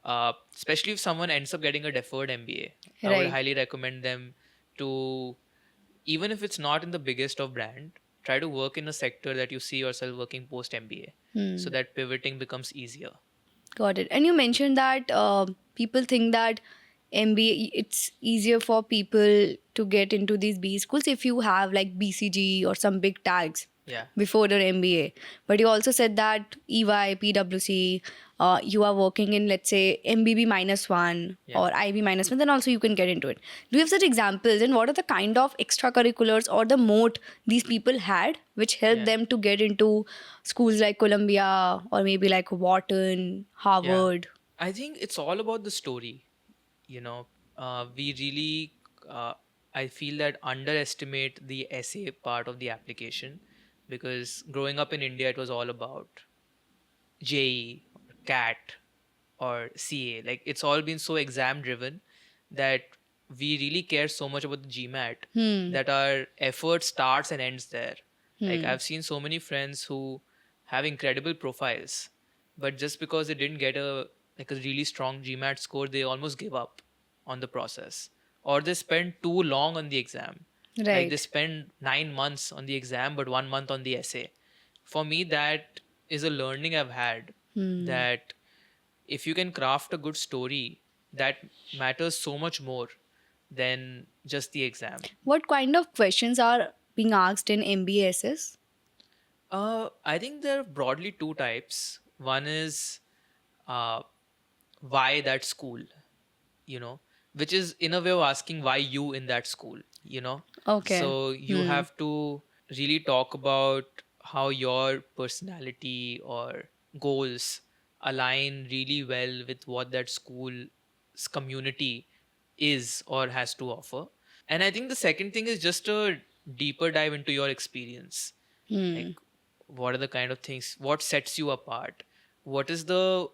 Speaker 2: Especially if someone ends up getting a deferred MBA, I would
Speaker 1: Right.
Speaker 2: highly recommend them to, even if it's not in the biggest of brand, try to work in a sector that you see yourself working post MBA, so that pivoting becomes easier.
Speaker 1: Got it. And you mentioned that people think that MBA, it's easier for people to get into these B schools if you have like BCG or some big tags
Speaker 2: Yeah.
Speaker 1: before your MBA. But you also said that EY, PwC, you are working in, let's say, MBB -1
Speaker 2: Yeah.
Speaker 1: or IB -1, then also you can get into it. Do you have such examples? And what are the kind of extracurriculars or the moat these people had which helped
Speaker 2: Yeah.
Speaker 1: them to get into schools like Columbia or maybe like Wharton, Harvard?
Speaker 2: I think it's all about the story. You know, we really, I feel that underestimate the essay part of the application, because growing up in India, it was all about JE, or CAT, or CA. Like it's all been so exam driven that we really care so much about the GMAT that our effort starts and ends there. Like I've seen so many friends who have incredible profiles, but just because they didn't get a really strong GMAT score, they almost give up on the process. or they spend too long on the exam. Like they
Speaker 1: Right.
Speaker 2: spend 9 months on the exam, but 1 month on the essay. For me, that is a learning I've had, that if you can craft a good story, that matters so much more than just the exam.
Speaker 1: What kind of questions are being asked in MBSs?
Speaker 2: I think there are broadly two types. One is uh, why that school, you know, which is in a way of asking why you in that school, you know.
Speaker 1: Okay.
Speaker 2: So you have to really talk about how your personality or goals align really well with what that school's community is or has to offer. And I think the second thing is just a deeper dive into your experience. Like, what are the kind of things, what sets you apart? What is the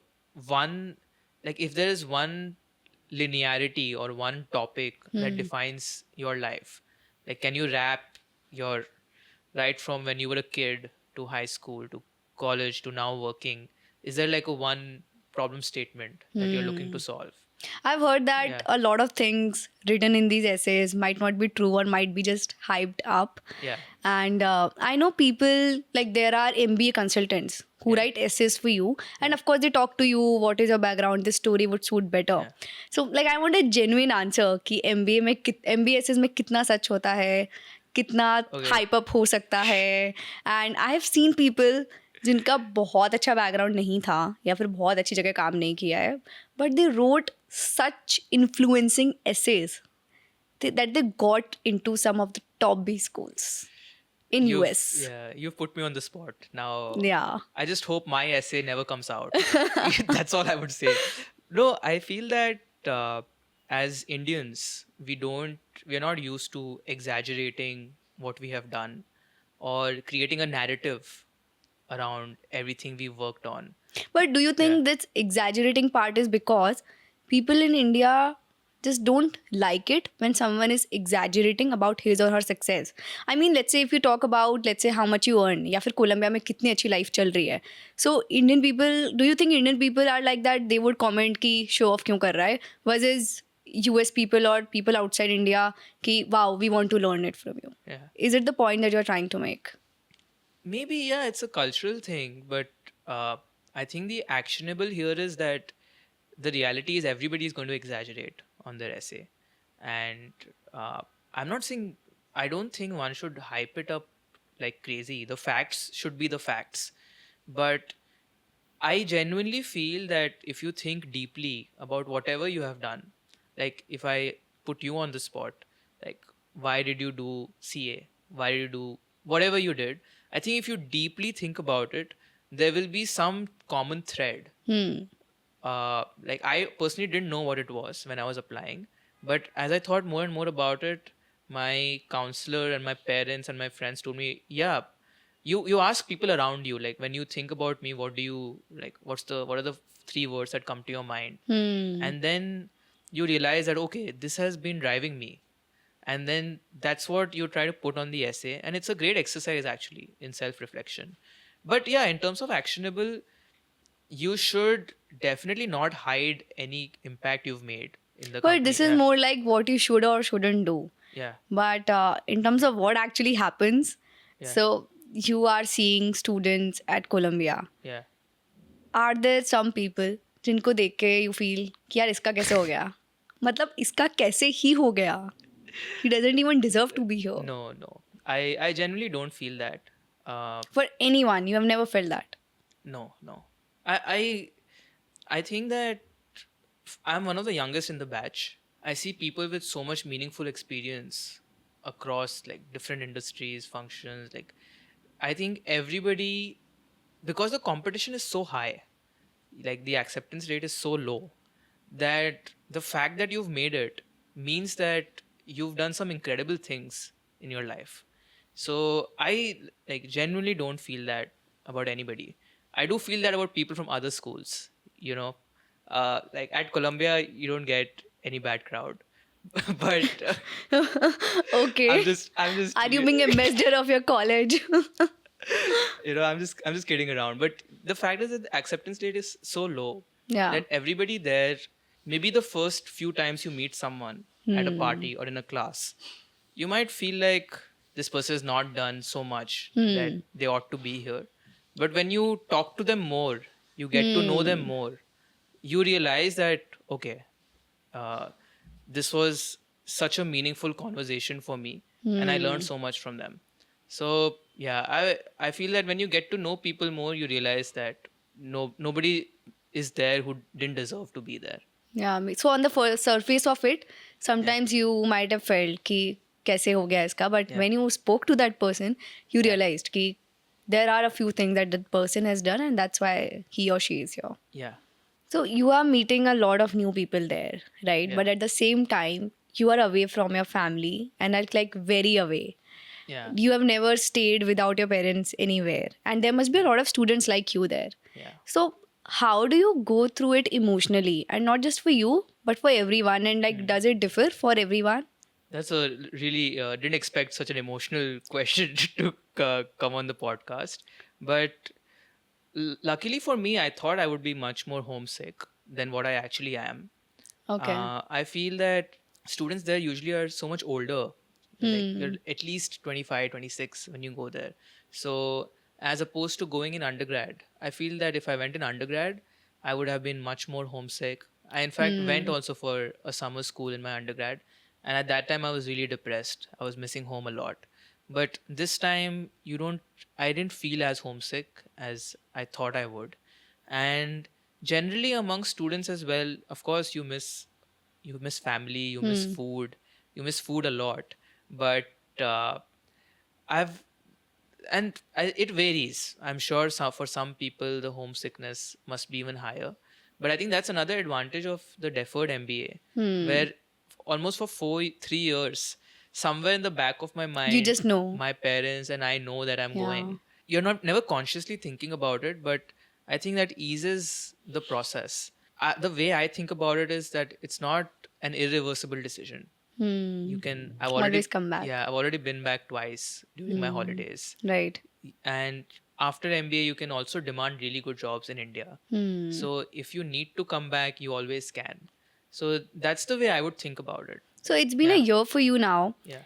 Speaker 2: one, like, if there is one linearity or one topic that defines your life, like, can you wrap your, right from when you were a kid to high school to college to now working, is there like a one problem statement that you're looking to solve?
Speaker 1: I've heard that
Speaker 2: Yeah.
Speaker 1: a lot of things written in these essays might not be true or might be just hyped up.
Speaker 2: Yeah.
Speaker 1: And I know people, like there are MBA consultants who write essays for you. And of course, they talk to you, what is your background, this story would suit better.
Speaker 2: Yeah.
Speaker 1: So, like, I want a genuine answer कि MBA में MBA essays में कितना सच होता है, कितना
Speaker 2: Okay.
Speaker 1: hype up हो सकता है. And I have seen people जिनका बहुत अच्छा बैकग्राउंड नहीं था या फिर बहुत अच्छी जगह काम नहीं किया है, but they wrote such influencing essays that they got into some of the top B schools in US.
Speaker 2: Yeah, you've put me on the spot now.
Speaker 1: Yeah.
Speaker 2: I just hope my essay never comes out. That's all I would say. No, I feel that as Indians, we are not used to exaggerating what we have done or creating a narrative around everything we worked on.
Speaker 1: But do you think this exaggerating part is because people in India just don't like it when someone is exaggerating about his or her success? I mean, let's say if you talk about, let's say how much you earn, या फिर Colombia में कितनी अच्छी life चल रही है. So Indian people, do you think Indian people are like that? They would comment कि show off क्यों कर रहा है? Versus US people or people outside India कि wow, we want to learn it from you.
Speaker 2: Yeah.
Speaker 1: Is it the point that you're trying to make?
Speaker 2: Maybe, yeah, it's a cultural thing, but I think the actionable here is that the reality is everybody is going to exaggerate on their essay. And I'm not saying, I don't think one should hype it up like crazy. The facts should be the facts. But I genuinely feel that if you think deeply about whatever you have done, like if I put you on the spot, like why did you do CA? Why did you do whatever you did? I think if you deeply think about it, there will be some common thread. Like I personally didn't know what it was when I was applying, but as I thought more and more about it, my counselor and my parents and my friends told me, yeah, you ask people around you, like when you think about me, what do you like? What are the three words that come to your mind? And then you realize that okay, this has been driving me. And then that's what you try to put on the essay. And it's a great exercise actually in self-reflection. But yeah, in terms of actionable, you should definitely not hide any impact you've made in the company.
Speaker 1: But this is more like what you should or shouldn't do.
Speaker 2: Yeah.
Speaker 1: But in terms of what actually happens, so you are seeing students at Columbia.
Speaker 2: Yeah.
Speaker 1: Are there some people जिनको देख के you feel कि यार इसका कैसे हो गया? मतलब इसका कैसे ही हो गया? He doesn't even deserve to be here.
Speaker 2: No. I genuinely don't feel that.
Speaker 1: For anyone, you have never felt that.
Speaker 2: No. I think that I'm one of the youngest in the batch. I see people with so much meaningful experience across like different industries, functions. Like I think everybody, because the competition is so high, like the acceptance rate is so low, that the fact that you've made it means that you've done some incredible things in your life. So I like genuinely don't feel that about anybody. I do feel that about people from other schools, you know. Like at Columbia, you don't get any bad crowd. But
Speaker 1: Okay.
Speaker 2: I'm just
Speaker 1: Are you being ambassador of your college?
Speaker 2: you know, I'm just kidding around. But the fact is that the acceptance rate is so low
Speaker 1: Yeah.
Speaker 2: that everybody there, maybe the first few times you meet someone, at a party or in a class, you might feel like this person has not done so much that they ought to be here. But when you talk to them more, you get to know them more, you realize that, okay, uh, this was such a meaningful conversation for me, and I learned so much from them. So yeah, I feel that when you get to know people more, you realize that nobody is there who didn't deserve to be there.
Speaker 1: Yeah, so on the surface of it,
Speaker 2: Yeah.
Speaker 1: sometimes you might have felt कि कैसे हो गया इसका, but
Speaker 2: Yeah.
Speaker 1: when you spoke to that person, you
Speaker 2: Yeah.
Speaker 1: realized कि there are a few things that that person has done, and that's why he or she is here.
Speaker 2: Yeah.
Speaker 1: So you are meeting a lot of new people there, right?
Speaker 2: Yeah.
Speaker 1: But at the same time, you are away from your family and are like very away.
Speaker 2: Yeah.
Speaker 1: You have never stayed without your parents anywhere, and there must be a lot of students like you there.
Speaker 2: Yeah.
Speaker 1: So how do you go through it emotionally, and not just for you but for everyone, and like does it differ for everyone?
Speaker 2: That's a really didn't expect such an emotional question to come on the podcast, but luckily for me, I thought I would be much more homesick than what I actually am.
Speaker 1: Okay.
Speaker 2: I feel that students there usually are so much older. Like you're at least 25, 26 when you go there. So as opposed to going in undergrad, I feel that if I went in undergrad, I would have been much more homesick. I in fact went also for a summer school in my undergrad, and at that time I was really depressed. I was missing home a lot. But this time I didn't feel as homesick as I thought I would. And generally among students as well, of course you miss family, you miss food, you miss food a lot. But I've it varies. I'm sure for some people the homesickness must be even higher. But I think that's another advantage of the deferred MBA, where almost for 3 years, somewhere in the back of my mind,
Speaker 1: You just know.
Speaker 2: my parents and I know that I'm
Speaker 1: Yeah.
Speaker 2: going. You're not never consciously thinking about it, but I think that eases the process. The way I think about it is that it's not an irreversible decision. You can
Speaker 1: Always come back.
Speaker 2: yeah, I've already been back twice during my holidays.
Speaker 1: Right.
Speaker 2: And after MBA you can also demand really good jobs in India. So if you need to come back, you always can. So that's the way I would think about it.
Speaker 1: So it's been a
Speaker 2: Yeah.
Speaker 1: year for you now.
Speaker 2: Yeah.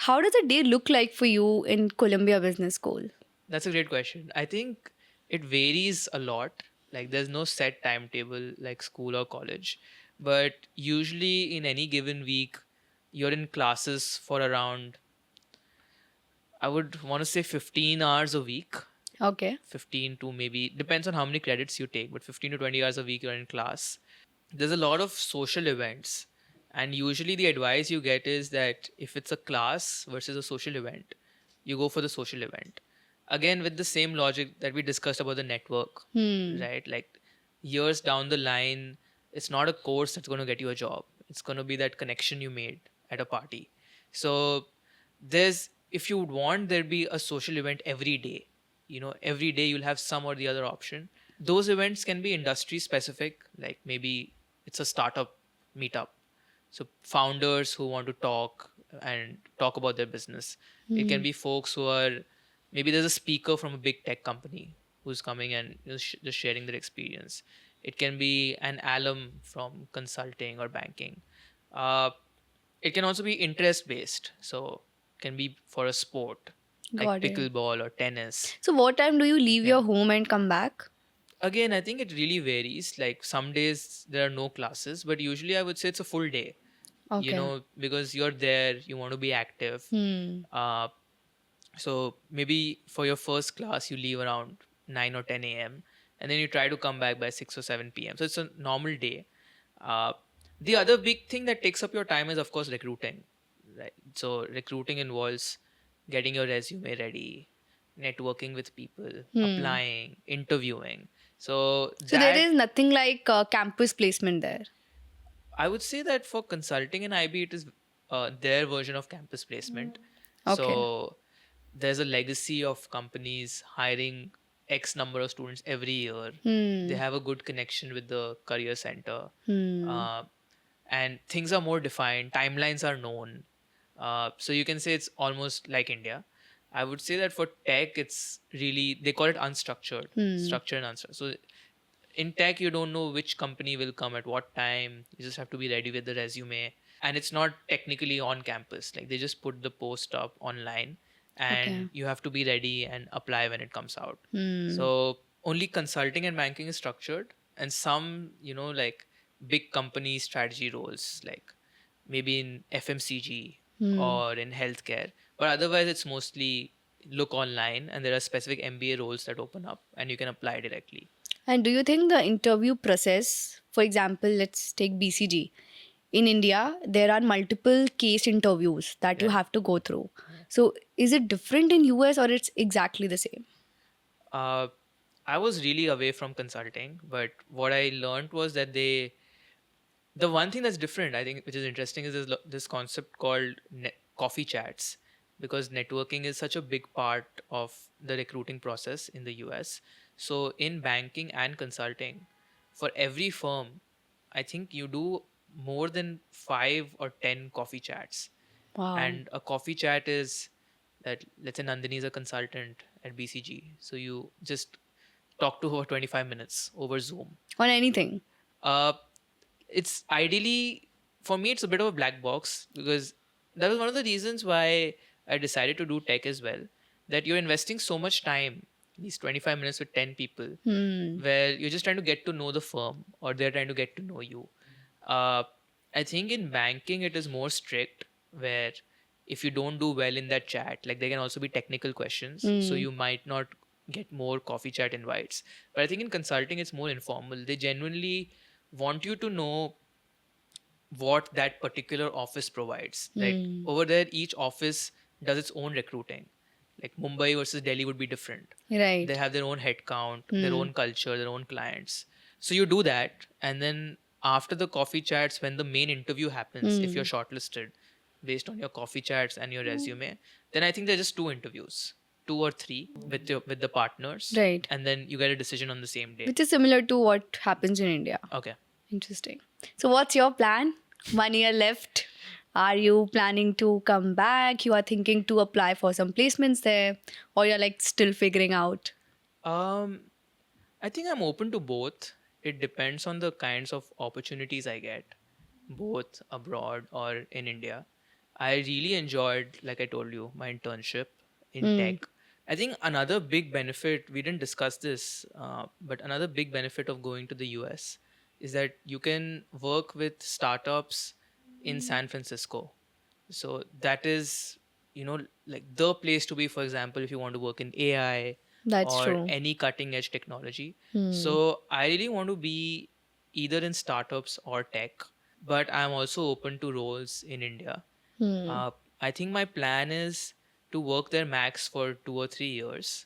Speaker 1: How does a day look like for you in Columbia Business School?
Speaker 2: That's a great question. I think it varies a lot. Like there's no set timetable like school or college. But usually in any given week, you're in classes for around, I would want to say 15 hours a week.
Speaker 1: Okay.
Speaker 2: 15 to maybe, depends on how many credits you take, but 15 to 20 hours a week you're in class. There's a lot of social events. And usually the advice you get is that if it's a class versus a social event, you go for the social event. Again, with the same logic that we discussed about the network, right? Like years down the line, it's not a course that's going to get you a job. It's going to be that connection you made at a party. So if you would want, there'd be a social event every day. Every day you'll have some or the other option. Those events can be industry specific, like maybe it's a startup meetup. So founders who want to talk about their business. It can be folks who are, maybe there's a speaker from a big tech company who's coming and just sharing their experience. It can be an alum from consulting or banking. It can also be interest based. So it can be for a sport like
Speaker 1: Got it.
Speaker 2: pickleball or tennis.
Speaker 1: So what time do you leave your home and come back?
Speaker 2: Again, I think it really varies. Like some days there are no classes, but usually I would say it's a full day.
Speaker 1: Okay.
Speaker 2: Because you're there, you want to be active. So maybe for your first class, you leave around 9 or 10 a.m. and then you try to come back by 6 or 7 p.m. So it's a normal day. The other big thing that takes up your time is, of course, recruiting. Right? So recruiting involves getting your resume ready, networking with people, applying, interviewing. So
Speaker 1: So there is nothing like campus placement there.
Speaker 2: I would say that for consulting and IB, it is their version of campus placement.
Speaker 1: Okay.
Speaker 2: So there's a legacy of companies hiring X number of students every year. They have a good connection with the career center. And things are more defined. Timelines are known. So you can say it's almost like India. I would say that for tech, it's really, they call it unstructured, structured and unstructured. So in tech, you don't know which company will come at what time. You just have to be ready with the resume. and it's not technically on campus. Like they just put the post up online,
Speaker 1: Okay.
Speaker 2: and you have to be ready and apply when it comes out.
Speaker 1: Hmm.
Speaker 2: So only consulting and banking is structured, and some, like big company strategy roles, like maybe in FMCG or in healthcare. But otherwise, it's mostly look online, and there are specific MBA roles that open up, and you can apply directly.
Speaker 1: And do you think the interview process, for example, let's take BCG. In India, there are multiple case interviews that you
Speaker 2: Yeah.
Speaker 1: have to go through. So is it different in US or it's exactly the same?
Speaker 2: Uh, I was really away from consulting, but what I learned was that the one thing that's different, I think, which is interesting, is this concept called coffee chats, because networking is such a big part of the recruiting process in the US. So in banking and consulting, for every firm, I think you do more than 5 or 10 coffee chats.
Speaker 1: Wow.
Speaker 2: And a coffee chat is that, let's say Nandini is a consultant at BCG, so you just talk to her for 25 minutes over Zoom.
Speaker 1: On anything.
Speaker 2: Uh, it's ideally, for me, it's a bit of a black box, because that was one of the reasons why I decided to do tech as well. That you're investing so much time, these 25 minutes with 10 people, where you're just trying to get to know the firm, or they're trying to get to know you. I think in banking it is more strict, where if you don't do well in that chat, like there can also be technical questions, so you might not get more coffee chat invites. But I think in consulting it's more informal. They genuinely want you to know what that particular office provides. Like over there, each office does its own recruiting. Like Mumbai versus Delhi would be different.
Speaker 1: Right.
Speaker 2: They have their own headcount, their own culture, their own clients. So you do that, and then after the coffee chats, when the main interview happens, if you're shortlisted based on your coffee chats and your resume, then I think there's just 2 interviews, 2 or 3 with the partners,
Speaker 1: Right.
Speaker 2: and then you get a decision on the same day.
Speaker 1: Which is similar to what happens in India.
Speaker 2: Okay.
Speaker 1: Interesting. So what's your plan? 1 year left. Are you planning to come back? You are thinking to apply for some placements there, or you're like still figuring out?
Speaker 2: I think I'm open to both. It depends on the kinds of opportunities I get, both abroad or in India. I really enjoyed, like I told you, my internship in tech. I think another big benefit, we didn't discuss this, but another big benefit of going to the US is that you can work with startups in San Francisco. So that is, like the place to be, for example, if you want to work in AI
Speaker 1: That's
Speaker 2: or
Speaker 1: true.
Speaker 2: any cutting edge technology. So I really want to be either in startups or tech, but I'm also open to roles in India. I think my plan is to work there max for 2 or 3 years.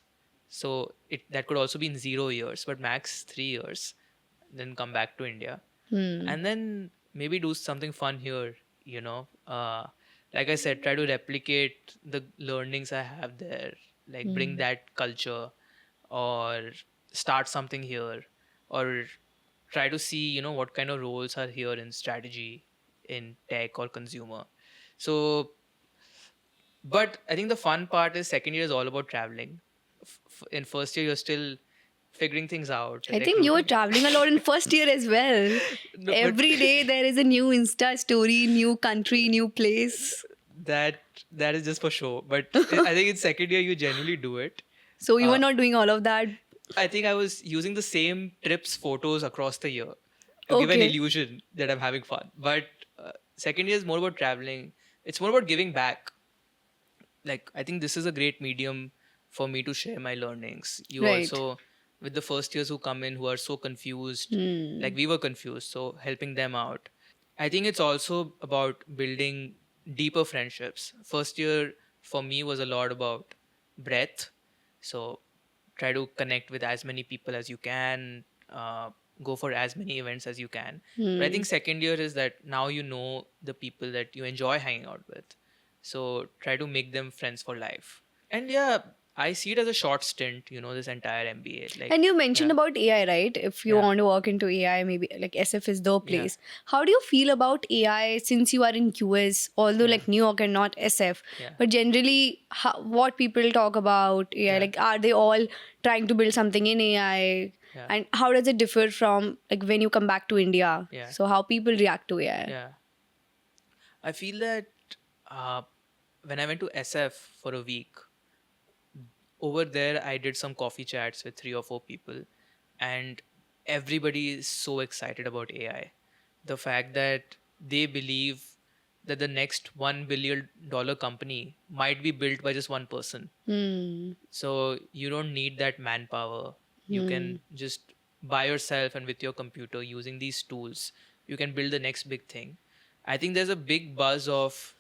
Speaker 2: So that could also be in 0 years, but max 3 years, then come back to India. And then maybe do something fun here, like I said, try to replicate the learnings I have there, like bring that culture, or start something here, or try to see, what kind of roles are here in strategy, in tech or consumer. So, but I think the fun part is second year is all about traveling. In first year, you're still figuring things out.
Speaker 1: I think you were
Speaker 2: recruiting.
Speaker 1: traveling a lot in first year as well.
Speaker 2: No, but-
Speaker 1: Every day there is a new Insta story, new country, new place.
Speaker 2: that is just for show. But I think in second year, you genuinely do it.
Speaker 1: So you were not doing all of that.
Speaker 2: I think I was using the same trips photos across the year to give an
Speaker 1: Okay.
Speaker 2: illusion that I'm having fun. But second year is more about traveling. It's more about giving back. Like, I think this is a great medium for me to share my learnings. You
Speaker 1: Right.
Speaker 2: also, with the first years who come in who are so confused, like we were confused, so helping them out. I think it's also about building deeper friendships. First year for me was a lot about breadth. So try to connect with as many people as you can, go for as many events as you can. But I think second year is that now you know the people that you enjoy hanging out with. So try to make them friends for life. And yeah, I see it as a short stint, this entire MBA. Like,
Speaker 1: And you mentioned
Speaker 2: yeah.
Speaker 1: about AI, right? If you
Speaker 2: Yeah.
Speaker 1: want to work into AI, maybe like SF is the place. How do you feel about AI since you are in QS, although like New York and not SF?
Speaker 2: Yeah.
Speaker 1: But generally, what people talk about AI,
Speaker 2: Yeah.
Speaker 1: like are they all trying to build something in AI?
Speaker 2: Yeah.
Speaker 1: And how does it differ from like when you come back to India?
Speaker 2: Yeah.
Speaker 1: So how people react to AI?
Speaker 2: Yeah. I feel that uh, when I went to SF for a week, over there I did some coffee chats with 3 or 4 people, and everybody is so excited about AI. The fact that they believe that the next $1 billion company might be built by just one person. So you don't need that manpower. You can just by yourself and with your computer using these tools, you can build the next big thing. I think there's a big buzz of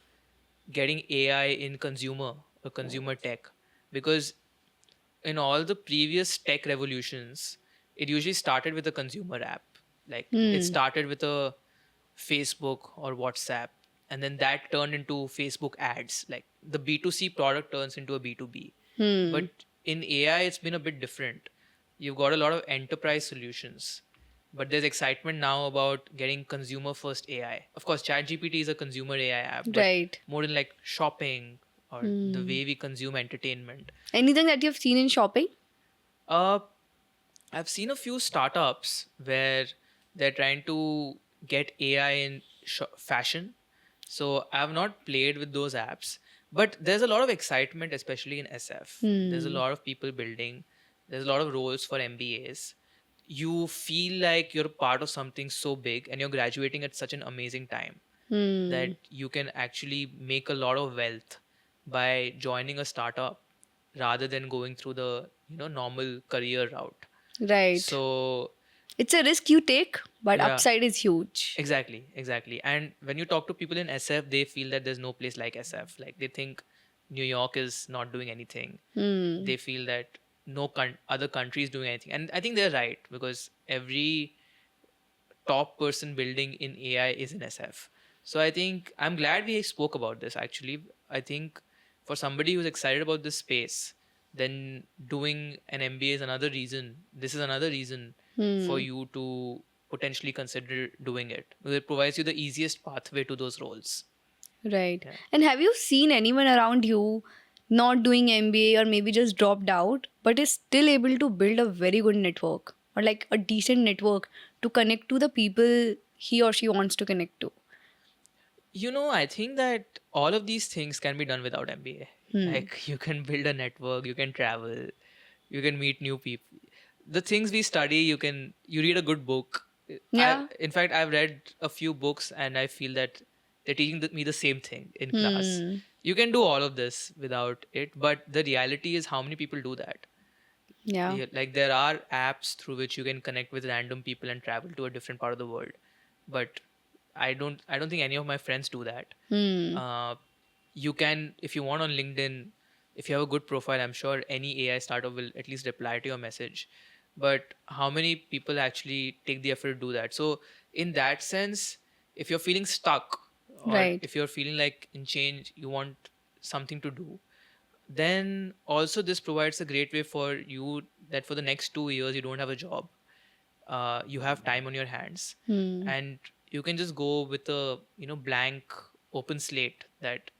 Speaker 2: getting AI in consumer or consumer tech, because in all the previous tech revolutions, it usually started with a consumer app. Like it started with a Facebook or WhatsApp, and then that turned into Facebook ads. Like the B2C product turns into a B2B. But in AI, it's been a bit different. You've got a lot of enterprise solutions, but there's excitement now about getting consumer first AI. Of course, ChatGPT is a consumer AI app, but
Speaker 1: Right.
Speaker 2: more in like shopping or the way we consume entertainment.
Speaker 1: Anything that you've seen in shopping?
Speaker 2: Uh, I've seen a few startups where they're trying to get AI in fashion. So I've not played with those apps, but there's a lot of excitement, especially in SF. There's a lot of people building. There's a lot of roles for MBAs. You feel like you're part of something so big, and you're graduating at such an amazing time that you can actually make a lot of wealth by joining a startup rather than going through the normal career route.
Speaker 1: Right.
Speaker 2: So
Speaker 1: It's a risk you take, but
Speaker 2: yeah,
Speaker 1: upside is huge.
Speaker 2: exactly. And when you talk to people in SF, they feel that there's no place like SF. Like they think New York is not doing anything. They feel that no other country is doing anything, and I think they're right, because every top person building in AI is in SF. So I think I'm glad we spoke about this actually. I think for somebody who's excited about this space, then doing an MBA is another reason. This is another reason for you to potentially consider doing it, because it provides you the easiest pathway to those roles.
Speaker 1: Right.
Speaker 2: Yeah.
Speaker 1: And have you seen anyone around you not doing MBA or maybe just dropped out, but is still able to build a very good network or like a decent network to connect to the people he or she wants to connect to?
Speaker 2: I think that all of these things can be done without MBA. Like you can build a network, you can travel, you can meet new people. The things we study, you read a good book.
Speaker 1: Yeah.
Speaker 2: In fact, I've read a few books and I feel that they're teaching me the same thing in class. You can do all of this without it, but the reality is how many people do that?
Speaker 1: Yeah.
Speaker 2: Like there are apps through which you can connect with random people and travel to a different part of the world, but I don't think any of my friends do that. You can, if you want, on LinkedIn, if you have a good profile, I'm sure any AI startup will at least reply to your message. But how many people actually take the effort to do that? So in that sense, if you're feeling stuck, or
Speaker 1: Right.
Speaker 2: if you're feeling like in change, you want something to do, then also this provides a great way for you that for the next 2 years you don't have a job. You have time on your hands, and you can just go with a blank open slate that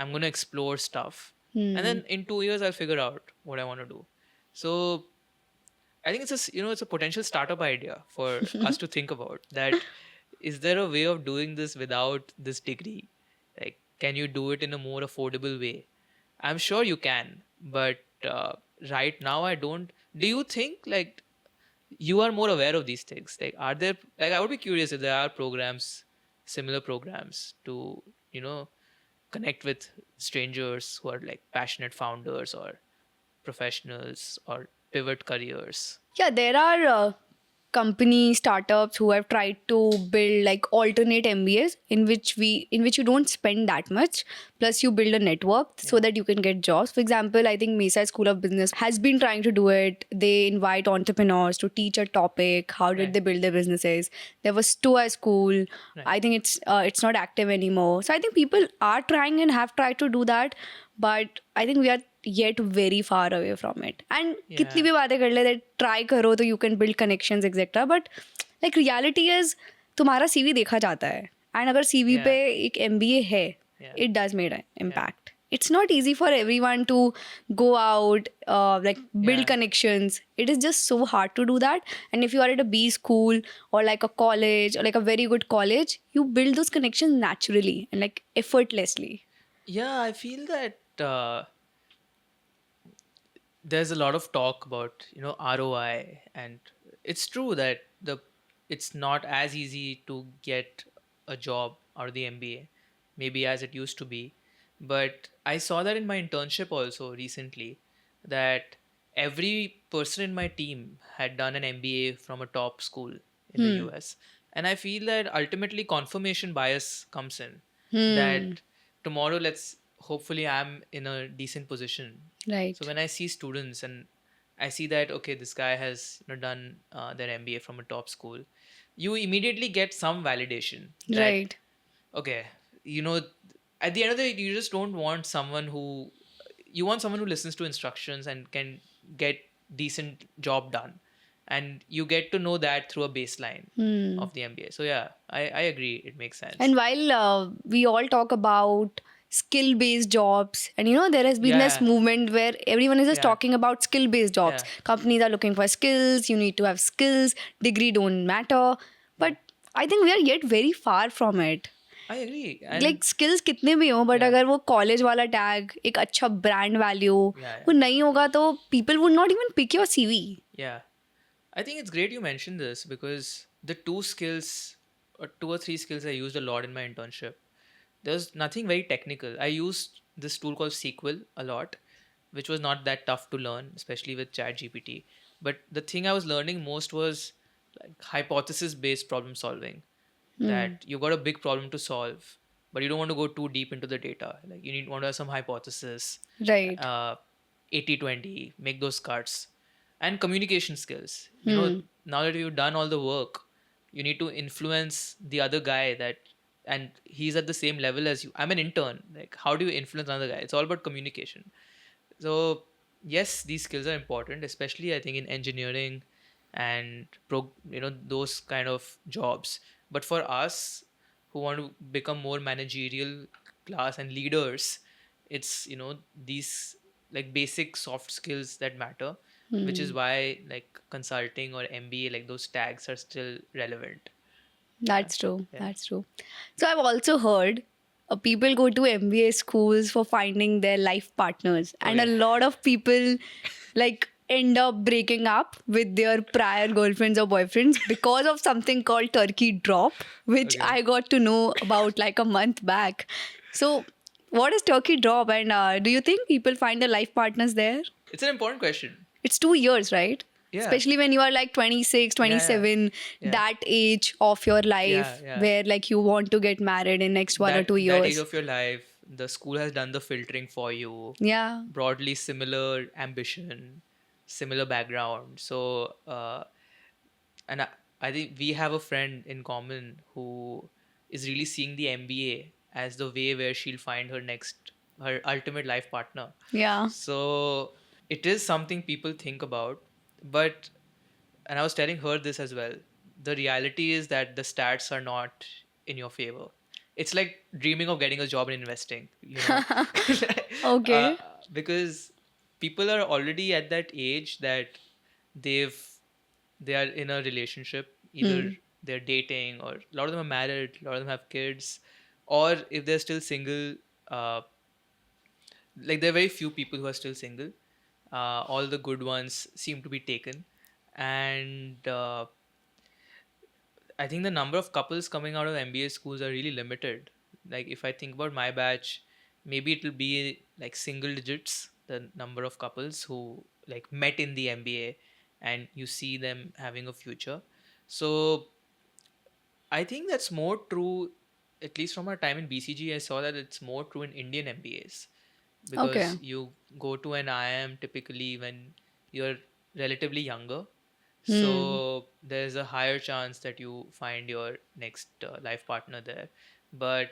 Speaker 2: I'm going to explore stuff, and then in 2 years I'll figure out what I want to do. So I think it's a potential startup idea for us to think about that. Is there a way of doing this without this degree? Like, can you do it in a more affordable way? I'm sure you can, but right now I don't. Do you think like you are more aware of these things? Like, are there, like, I would be curious if there are programs, similar programs to, connect with strangers who are like passionate founders or professionals or pivot careers.
Speaker 1: Yeah, there are company startups who have tried to build like alternate MBAs in which you don't spend that much, plus you build a network so that you can get jobs. For example, I think Mesa School of Business has been trying to do it. They invite entrepreneurs to teach a topic. How did
Speaker 2: Right.
Speaker 1: they build their businesses? There was Stoa School.
Speaker 2: Right.
Speaker 1: I think it's not active anymore. So I think people are trying and have tried to do that, but I think we are yet very far away from it. And kitni bhi baatein kar le that try karo to you can build connections etc. But like reality is तुम्हारा CV देखा जाता है, and अगर CV
Speaker 2: Yeah.
Speaker 1: पे एक MBA है,
Speaker 2: Yeah.
Speaker 1: it does make an impact. it's not easy for everyone to go out, like build
Speaker 2: Yeah.
Speaker 1: connections. It is just so hard to do that. And if you are at a B school or like a college or like a very good college, you build those connections naturally and like effortlessly.
Speaker 2: Yeah, I feel that there's a lot of talk about, ROI, and it's true that it's not as easy to get a job out of the MBA, maybe as it used to be. But I saw that in my internship also recently, that every person in my team had done an MBA from a top school in the
Speaker 1: Hmm.
Speaker 2: US. And I feel that ultimately confirmation bias comes in,
Speaker 1: Hmm.
Speaker 2: that tomorrow, let's hopefully I'm in a decent position. So
Speaker 1: Right.
Speaker 2: when I see students and I see that, okay, this guy has, done their MBA from a top school, you immediately get some validation that,
Speaker 1: Right.
Speaker 2: okay, you know, at the end of the day, you just don't want someone you want someone who listens to instructions and can get decent job done. And you get to know that through a baseline
Speaker 1: Hmm.
Speaker 2: of the MBA. So yeah, I agree. It makes sense.
Speaker 1: And while we all talk about skill based jobs, and there has been this
Speaker 2: Yeah,
Speaker 1: movement where everyone is just
Speaker 2: yeah,
Speaker 1: talking about skill based jobs.
Speaker 2: yeah,
Speaker 1: Companies are looking for skills, you need to have skills, degree don't matter.
Speaker 2: yeah.
Speaker 1: But I think we are yet very far from it.
Speaker 2: I agree.
Speaker 1: Like
Speaker 2: And
Speaker 1: skills कितने भी हो, but
Speaker 2: yeah,
Speaker 1: अगर वो college वाला tag एक अच्छा brand value
Speaker 2: yeah,
Speaker 1: वो
Speaker 2: yeah,
Speaker 1: नहीं होगा तो people would not even pick your CV.
Speaker 2: yeah. I think it's great you mentioned this, because the two skills or two or three skills I used a lot in my internship, there's nothing very technical. I used this tool called SQL a lot, which was not that tough to learn, especially with ChatGPT. But the thing I was learning most was like hypothesis based problem solving, that you got a big problem to solve, but you don't want to go too deep into the data. Like you need want to have some hypothesis,
Speaker 1: Right.
Speaker 2: uh, 80/20, make those cuts, and communication skills.
Speaker 1: Hmm.
Speaker 2: Now that you've done all the work, you need to influence the other guy, and he's at the same level as you. I'm an intern. Like, how do you influence another guy? It's all about communication. So yes, these skills are important, especially I think in engineering and those kind of jobs. But for us who want to become more managerial class and leaders, it's these like basic soft skills that matter, which is
Speaker 1: Hmm.
Speaker 2: why like consulting or MBA, like those tags are still relevant. Yeah,
Speaker 1: That's true.
Speaker 2: yeah.
Speaker 1: That's true. So I've also heard people go to MBA schools for finding their life partners,
Speaker 2: Oh
Speaker 1: and a
Speaker 2: yeah.
Speaker 1: lot of people like end up breaking up with their prior girlfriends or boyfriends because of something called turkey drop, which
Speaker 2: Okay.
Speaker 1: I got to know about like a month back. So, what is turkey drop, and do you think people find their life partners there?
Speaker 2: It's an important question.
Speaker 1: It's 2 years, right?
Speaker 2: Yeah.
Speaker 1: Especially when you are like 26,
Speaker 2: Yeah,
Speaker 1: 27,
Speaker 2: yeah,
Speaker 1: that age of your
Speaker 2: yeah,
Speaker 1: life
Speaker 2: yeah.
Speaker 1: where like you want to get married in next one or two
Speaker 2: That age
Speaker 1: years.
Speaker 2: of your life, the school has done the filtering for you.
Speaker 1: Yeah.
Speaker 2: Broadly similar ambition, similar background. So and I think we have a friend in common who is really seeing the MBA as the way where she'll find her ultimate life partner.
Speaker 1: Yeah.
Speaker 2: So it is something people think about, but and I was telling her this as well. The reality is that the stats are not in your favor. It's like dreaming of getting a job in investing. uh,
Speaker 1: Okay.
Speaker 2: because people are already at that age that they've they are in a relationship, either
Speaker 1: Hmm.
Speaker 2: they're dating, or a lot of them are married, a lot of them have kids, or if they're still single, uh, like there are very few people who are still single. All the good ones seem to be taken, and I think the number of couples coming out of MBA schools are really limited. Like if I think about my batch, maybe it'll be like single digits, the number of couples who like met in the MBA and you see them having a future. So I think that's more true, at least from our time in BCG. I saw that it's more true in Indian MBAs, because
Speaker 1: Okay.
Speaker 2: you go to an IIM typically when you're relatively younger.
Speaker 1: Hmm.
Speaker 2: So there's a higher chance that you find your next life partner there. But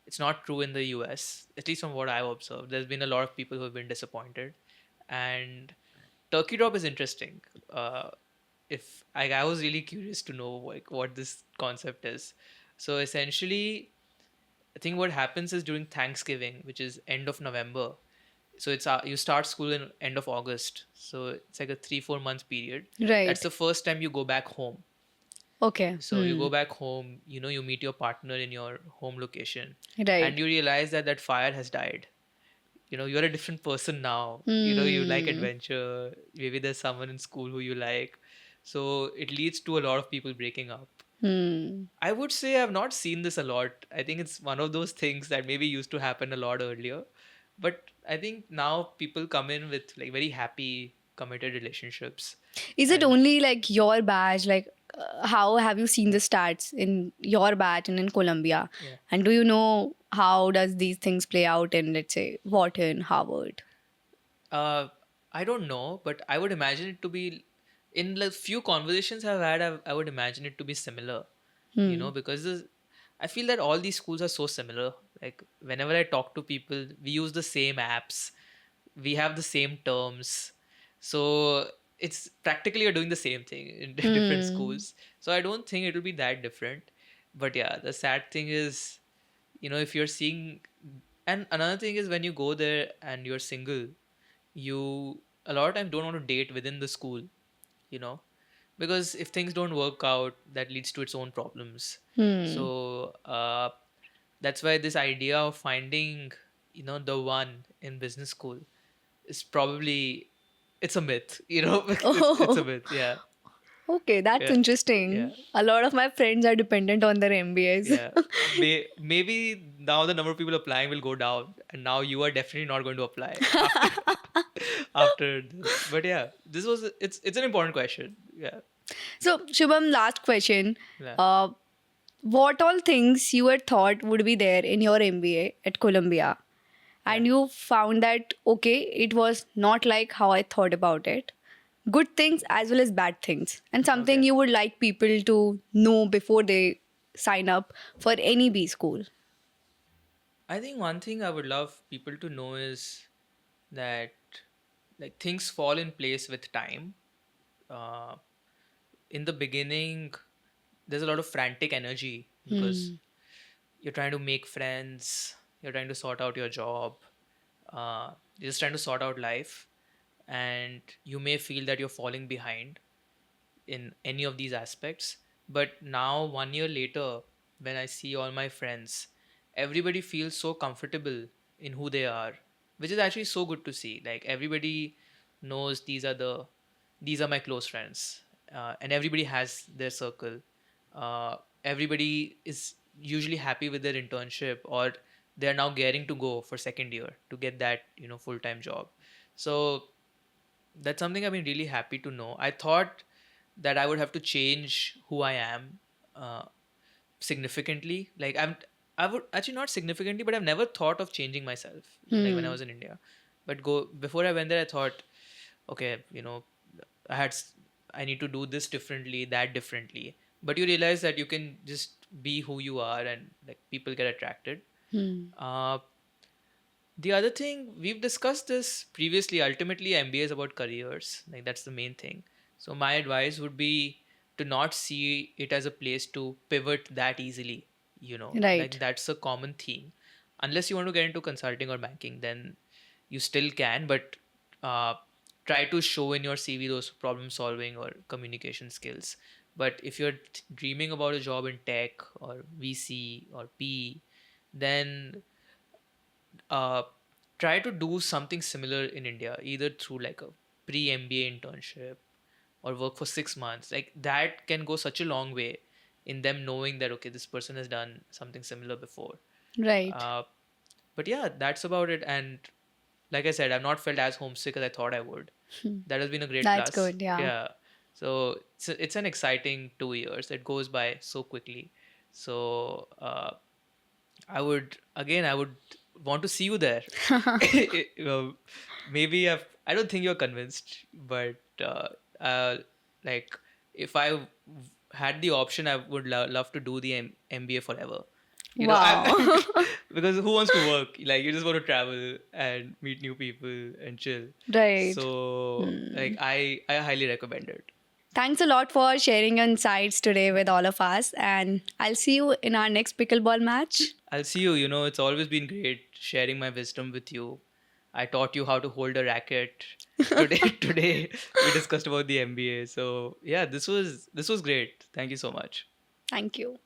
Speaker 2: it's not true in the US, at least from what I've observed. There's been a lot of people who have been disappointed. And Turkey Drop is interesting. If I was really curious to know like what this concept is. So essentially, I think what happens is during Thanksgiving, which is end of November. So it's you start school in end of August. So it's like a 3-4 months period. That's
Speaker 1: Right.
Speaker 2: the first time you go back home.
Speaker 1: Okay.
Speaker 2: So you go back home, you meet your partner in your home location, and
Speaker 1: Right.
Speaker 2: you realize that that fire has died. You're a different person now. You like
Speaker 1: Hmm.
Speaker 2: adventure. Maybe there's someone in school who you like. So it leads to a lot of people breaking up.
Speaker 1: Hmm.
Speaker 2: I would say I've not seen this a lot. I think it's one of those things that maybe used to happen a lot earlier. But I think now people come in with like very happy, committed relationships.
Speaker 1: Is it
Speaker 2: And
Speaker 1: only like your batch? Like, how have you seen the
Speaker 2: yeah,
Speaker 1: stats in your batch and in Colombia?
Speaker 2: yeah.
Speaker 1: And do you know how does these things play out in, let's say, Wharton, Harvard?
Speaker 2: Uh, I don't know, but I would imagine it to be in the few conversations I've had, I would imagine it to be similar,
Speaker 1: Hmm.
Speaker 2: because I feel that all these schools are so similar. Like whenever I talk to people, we use the same apps, we have the same terms. So it's practically you're doing the same thing in different
Speaker 1: Hmm.
Speaker 2: schools. So I don't think it will be that different. But yeah, the sad thing is, if you're seeing, and another thing is when you go there and you're single, you a lot of times don't want to date within the school, you know, because if things don't work out, that leads to its own problems.
Speaker 1: Hmm.
Speaker 2: So that's why this idea of finding, the one in business school is probably it's a myth, because it's a
Speaker 1: Oh,
Speaker 2: myth. Yeah,
Speaker 1: okay, that's
Speaker 2: yeah, yeah,
Speaker 1: interesting. A lot of my friends are dependent on their MBAs.
Speaker 2: yeah. Maybe now the number of people applying will go down, and now you are definitely not going to apply after after this. But yeah, it's an important question. Yeah,
Speaker 1: So, Shubham, last question.
Speaker 2: yeah,
Speaker 1: Uh, what all things you had thought would be there in your MBA at Columbia,
Speaker 2: yeah.
Speaker 1: and you found that, okay, it was not like how I thought about it? Good things as well as bad things, and something
Speaker 2: Okay.
Speaker 1: you would like people to know before they sign up for any B school.
Speaker 2: I think one thing I would love people to know is that like things fall in place with time. Uh, in the beginning, there's a lot of frantic energy because
Speaker 1: Hmm.
Speaker 2: you're trying to make friends, you're trying to sort out your job, you're just trying to sort out life, and you may feel that you're falling behind in any of these aspects. But now, 1 year later, when I see all my friends, everybody feels so comfortable in who they are, which is actually so good to see. Like everybody knows these are my close friends, and everybody has their circle. Everybody is usually happy with their internship, or they're now gearing to go for second year to get that full time job. So that's something I've been really happy to know. I thought that I would have to change who I am uh, significantly. Like I would actually not significantly, but I've never thought of changing myself. Like when I
Speaker 1: Hmm.
Speaker 2: was in India, but go before I went there, I thought, okay, I had I need to do this differently, that differently. But you realize that you can just be who you are, and like people get attracted.
Speaker 1: Hmm.
Speaker 2: Uh, the other thing, we've discussed this previously. Ultimately, MBA is about careers. Like that's the main thing. So my advice would be to not see it as a place to pivot that easily. Like
Speaker 1: Right.
Speaker 2: that's a common theme. Unless you want to get into consulting or banking, then you still can, but uh, try to show in your CV those problem solving or communication skills. But if you're dreaming about a job in tech or VC or PE, then uh, try to do something similar in India, either through like a pre MBA internship or work for 6 months. Like that can go such a long way in them knowing that, okay, this person has done something similar before.
Speaker 1: Right.
Speaker 2: Uh, but yeah, that's about it. And like I said, I've not felt as homesick as I thought I would. That has been a great
Speaker 1: That's
Speaker 2: plus.
Speaker 1: good. Yeah.
Speaker 2: Yeah. So it's an exciting 2 years. It goes by so quickly. So I would want to see you there. Well, maybe I don't think you're convinced, but like if had the option, I would love to do the MBA forever.
Speaker 1: Wow.
Speaker 2: Because who wants to work? Like you just want to travel and meet new people and chill.
Speaker 1: Right.
Speaker 2: So like
Speaker 1: Hmm.
Speaker 2: I highly recommend it.
Speaker 1: Thanks a lot for sharing your insights today with all of us. And I'll see you in our next pickleball match.
Speaker 2: I'll see you. It's always been great sharing my wisdom with you. I taught you how to hold a racket. Today we discussed about the MBA. So yeah, this was great. Thank you so much.
Speaker 1: Thank you.